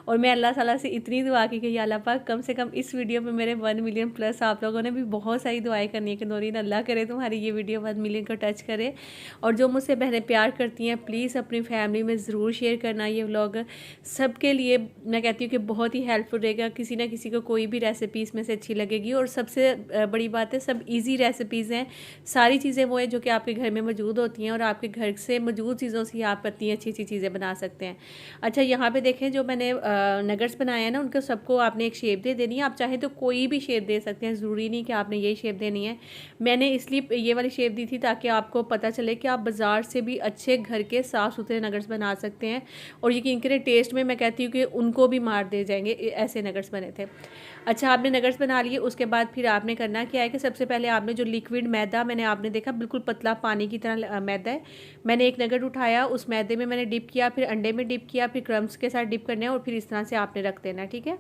और मैं अल्लाह ताला से इतनी दुआ की कि या अल्लाह पाक कम से कम इस वीडियो पर मेरे 1 मिलियन प्लस, आप लोगों ने भी बहुत सारी दुआएँ करनी है कि नौरीन अल्लाह करे तुम्हारी ये वीडियो 1 मिलियन को टच करे। और जो मुझसे बहनें प्यार करती हैं प्लीज़ अपनी फैमिली में ज़रूर शेयर करना ये व्लॉग। सबके लिए मैं कहती हूँ कि बहुत ही हेल्पफुल रहेगा, किसी ना किसी को कोई भी रेसिपी इसमें से अच्छी लगेगी। और सबसे बड़ी बात है, सब इजी रेसिपीज़ हैं, सारी चीज़ें वो हैं जो कि आपके घर में मौजूद होती हैं और आपके घर से मौजूद चीज़ों से ही आप इतनी अच्छी अच्छी चीज़ें बना सकते हैं। अच्छा, यहाँ पे देखें जो मैंने नगट्स बनाए हैं ना, उनको सबको आपने एक शेप दे देनी है। आप चाहे तो कोई भी शेप दे सकते हैं, ज़रूरी नहीं कि आपने यही शेप देनी है। मैंने इसलिए ये वाली शेप दी थी ताकि आपको पता चले कि आप बाज़ार से भी अच्छे घर के साफ़ सुथरे नगट्स बना सकते हैं। और यकीन करें टेस्ट में मैं कहती हूँ कि उनको भी मार दे जाएंगे, ऐसे नगट्स बने थे। अच्छा, आपने नगट्स बना लिए, उसके बाद फिर आपने करना क्या है कि सबसे पहले आपने जो लिक्विड मैदा, मैंने आपने देखा बिल्कुल पतला पानी की तरह मैदा है, मैंने एक नगट उठाया, उस मैदे में मैंने डिप किया, फिर अंडे में डिप किया, फिर क्रम्स के साथ डिप करना है और फिर इस तरह से आपने रख देना है, ठीक है।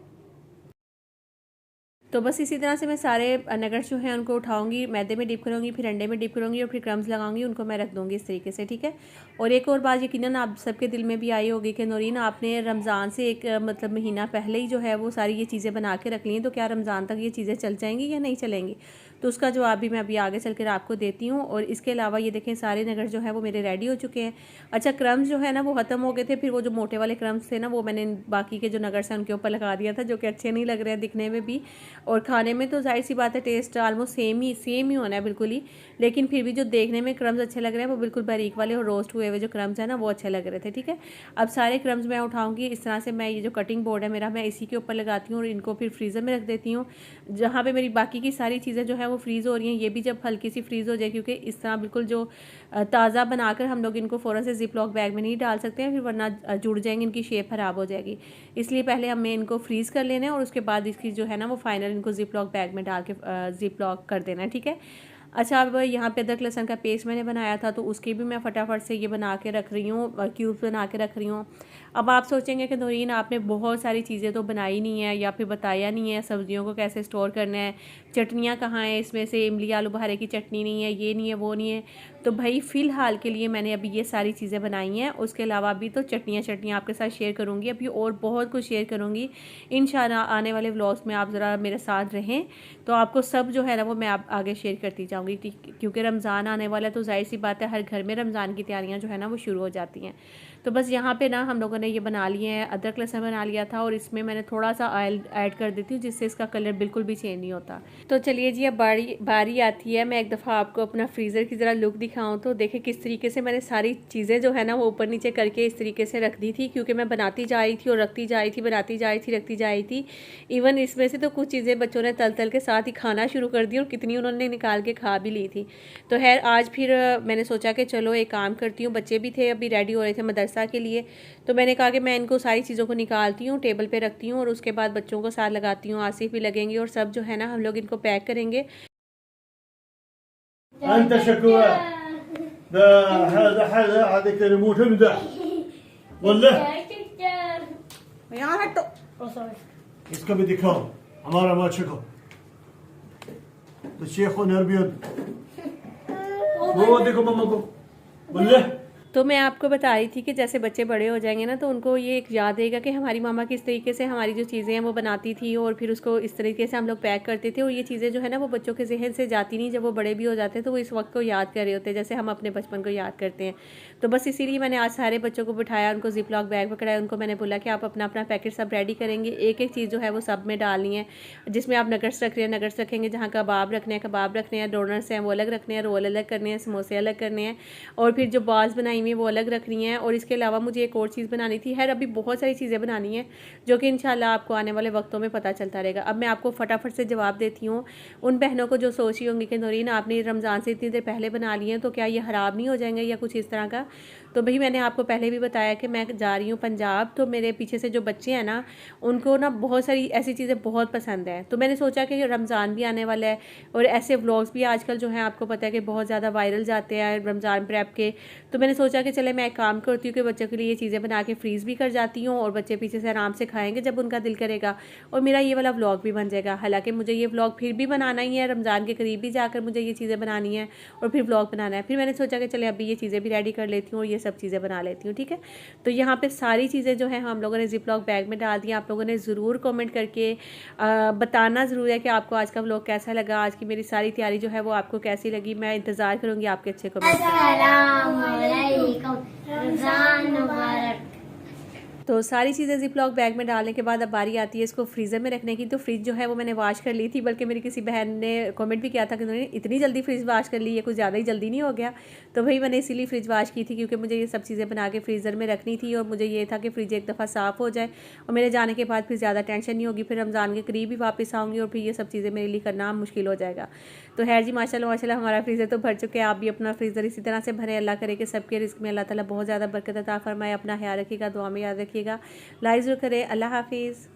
तो बस इसी तरह से मैं सारे नगट्स जो हैं उनको उठाऊंगी, मैदे में डिप करूँगी, फिर अंडे में डिप करूँगी और फिर क्रम्स लगाऊंगी, उनको मैं रख दूँगी इस तरीके से, ठीक है। और एक और बात यकीनन आप सबके दिल में भी आई होगी कि नौरीन आपने रमज़ान से एक मतलब महीना पहले ही जो है वो सारी ये चीज़ें बना के रख ली हैं, तो क्या रमज़ान तक ये चीज़ें चल जाएंगी या नहीं चलेंगी? तो उसका जवाब भी मैं अभी आगे चल कर आपको देती हूँ। और इसके अलावा ये देखें सारे नगट्स जो है वो मेरे रेडी हो चुके हैं। अच्छा, क्रम्स जो है ना वो ख़त्म हो गए थे, फिर वो जो मोटे वाले क्रम्स थे ना वो मैंने बाकी के जो नगट्स हैं उनके ऊपर लगा दिया था, जो कि अच्छे नहीं लग रहे हैं दिखने में भी, और खाने में तो जाहिर सी बात है टेस्ट ऑलमोस्ट सेम ही होना है बिल्कुल ही, लेकिन फिर भी जो देखने में क्रम्स अच्छे लग रहे हैं वो बिल्कुल बारीक वाले और रोस्ट हुए हुए जो क्रम्स हैं ना वो अच्छे लग रहे थे, ठीक है। अब सारे क्रम्स मैं उठाऊंगी इस तरह से, मैं ये जो कटिंग बोर्ड है मेरा मैं इसी के ऊपर लगाती हूँ और इनको फिर फ्रीज़र में रख देती हूँ, जहाँ पे मेरी बाकी की सारी चीज़ें जो है वो फ्रीज़ हो रही हैं, ये भी जब हल्की सी फ्रीज़ हो जाए, क्योंकि इस तरह बिल्कुल जो ताज़ा बनाकर हम लोग इनको फ़ौरन से जिप लॉक बैग में नहीं डाल सकते हैं, फिर वरना जुड़ जाएंगे, इनकी शेप ख़राब हो जाएगी। इसलिए पहले हमें इनको फ्रीज़ कर लेना है और उसके बाद इसकी जो है ना वो फाइनल इनको जिप लॉक बैग में डाल के जिप लॉक कर देना है, ठीक है। अच्छा, अब यहाँ पे अदरक लहसुन का पेस्ट मैंने बनाया था तो उसकी भी मैं फटाफट से ये बना के रख रही हूँ, क्यूब्स बना के रख रही हूँ। अब आप सोचेंगे कि नौरीन आपने बहुत सारी चीज़ें तो बनाई नहीं है या फिर बताया नहीं है सब्जियों को कैसे स्टोर करना है, चटनियाँ कहाँ हैं, इसमें से इमली आलू बुखारे की चटनी नहीं है, ये नहीं है, वो नहीं है। तो भाई फ़िलहाल के लिए मैंने अभी ये सारी चीज़ें बनाई हैं, उसके अलावा भी तो चटनियाँ आपके साथ शेयर करूँगी अभी, और बहुत कुछ शेयर करूँगी इंशाल्लाह। आने वाले व्लॉग्स में आप ज़रा मेरे साथ रहें तो आपको सब जो है ना वो मैं आप आगे शेयर करती जाऊँगी, क्योंकि रमज़ान आने वाला है तो जाहिर सी बात है हर घर में रमज़ान की तैयारियाँ जो है ना वो शुरू हो जाती हैं। तो बस यहाँ पे ना हम लोगों ने ये बना लिए हैं, अदरक लहसुन बना लिया था और इसमें मैंने थोड़ा सा ऑयल ऐड कर देती हूँ जिससे इसका कलर बिल्कुल भी चेंज नहीं होता। तो चलिए जी, अब बारी आती है मैं एक दफ़ा आपको अपना फ्रीज़र की ज़रा लुक दिखाऊँ। तो देखें किस तरीके से मैंने सारी चीज़ें जो है ना वो ऊपर नीचे करके इस तरीके से रख दी थी, क्योंकि मैं बनाती जा रही थी और रखती जा रही थी, बनाती जा रही थी, रखती जा रही थी। इवन इसमें से तो कुछ चीज़ें बच्चों ने तल तल के साथ ही खाना शुरू कर दी और कितनी उन्होंने निकाल के खा भी ली थी। तो खैर आज फिर मैंने सोचा कि चलो एक काम करती हूँ, बच्चे भी थे अभी रेडी हो रहे थे मदरसा के लिए, तो मैंने कहा कि मैं इनको सारी चीज़ों को निकालती हूँ, टेबल पे रखती हूँ और उसके बाद बच्चों को साथ लगाती हूँ, आसिफ भी लगेंगे और सब जो है ना हम लोग इनको पैक करेंगे। इसका भी दिखाओ, हमारा बच्चे को तो शेख वो देखो मम्मा को बोले। तो मैं आपको बता रही थी कि जैसे बच्चे बड़े हो जाएंगे ना तो उनको ये एक याद रहेगा कि हमारी मामा किस तरीके से हमारी जो चीज़ें हैं वो बनाती थी और फिर उसको इस तरीके से हम लोग पैक करते थे, और ये चीज़ें जो है ना वो बच्चों के जहन से जाती नहीं, जब वो बड़े भी हो जाते हैं तो वो इस वक्त को याद कर रहे होते हैं जैसे हम अपने बचपन को याद करते हैं। तो बस इसीलिए मैंने आज सारे बच्चों को बिठाया, उनको जिप लॉक बैग पकड़ाया, उनको मैंने बोला कि आप अपना अपना पैकेट सब रेडी करेंगे, एक एक चीज़ जो है वो सब में डालनी है। जिसमें आप नगट्स रख रहे हैं नगट्स रखेंगे, जहाँ कबाब रखने हैं कबाब रखने हैं, डोनट्स हैं वो अलग रखने हैं, रोल अलग करने हैं, समोसे अलग करने हैं, और फिर जो बॉल्स बनाई हुई वो अलग रखनी है। और इसके अलावा मुझे एक और चीज़ बनानी थी। खैर अभी बहुत सारी चीज़ें बनानी है जो कि इंशाल्लाह आपको आने वाले वक्तों में पता चलता रहेगा। अब मैं आपको फटाफट से जवाब देती हूँ उन बहनों को जो सोच रही होंगी कि नौरीन आपने रमज़ान से इतनी देर पहले बना लिए हैं तो क्या ये ख़राब नहीं हो जाएंगे या कुछ इस तरह का। तो भाई मैंने आपको पहले भी बताया कि मैं जा रही हूँ पंजाब, तो मेरे पीछे से जो बच्चे हैं ना उनको ना बहुत सारी ऐसी चीज़ें बहुत पसंद है, तो मैंने सोचा कि रमज़ान भी आने वाला है और ऐसे व्लॉग्स भी आजकल जो हैं आपको पता है कि बहुत ज़्यादा वायरल जाते हैं रमज़ान प्रेप के। तो मैंने सोचा कि चले मैं एक काम करती हूँ कि बच्चों के लिए ये चीज़ें बना के फ्रीज़ भी कर जाती हूँ और बच्चे पीछे से आराम से खाएँगे जब उनका दिल करेगा, और मेरा ये वाला व्लॉग भी बन जाएगा। हालाँकि मुझे ये व्लॉग फिर भी बनाना ही है, रमज़ान के करीब भी जाकर मुझे ये चीज़ें बनानी है और फिर व्लॉग बनाना है। फिर मैंने सोचा कि चले अभी ये चीज़ें भी रेडी कर लेती हूँ और ये सब चीज़ें बना लेती हूँ, ठीक है। तो यहाँ पे सारी चीज़ें जो है हम लोगों ने जिप लॉक बैग में डाल दी। आप लोगों ने ज़रूर कमेंट करके बताना ज़रूर है कि आपको आज का व्लॉग कैसा लगा, आज की मेरी सारी तैयारी जो है वो आपको कैसी लगी। मैं इंतज़ार करूँगी आपके अच्छे कमेंट। तो सारी चीज़ें जिप लॉक बैग में डालने के बाद अब बारी आती है इसको फ्रीज़र में रखने की। तो फ्रिज जो है वो मैंने वॉश कर ली थी, बल्कि मेरी किसी बहन ने कमेंट भी किया था कि उन्होंने इतनी जल्दी फ्रिज वॉश कर ली, ये कुछ ज़्यादा ही जल्दी नहीं हो गया। तो वही मैंने इसीलिए फ्रिज वॉश की थी क्योंकि मुझे ये सब चीज़ें बना के फ्रीज़र में रखनी थी और मुझे ये था कि फ्रिज एक दफ़ा साफ़ हो जाए और मेरे जाने के बाद फिर ज़्यादा टेंशन नहीं होगी, फिर रमज़ान के करीब ही वापस आऊँगी और फिर ये सब चीज़ें मेरे लिए करना मुश्किल हो जाएगा। तो खैर जी माशाल्लाह माशाल्लाह हमारा फ्रीज़र तो भर चुके हैं। आप भी अपना फ्रीज़र इसी तरह से भरें। अल्लाह करे कि सबके रिस्क में अल्लाह ताला बहुत ज़्यादा बरकत अता फरमाए। अपना ख्याल रखिएगा, दुआ में याद रखिएगा, लाइक ज़रूर करें। अल्लाह हाफिज़।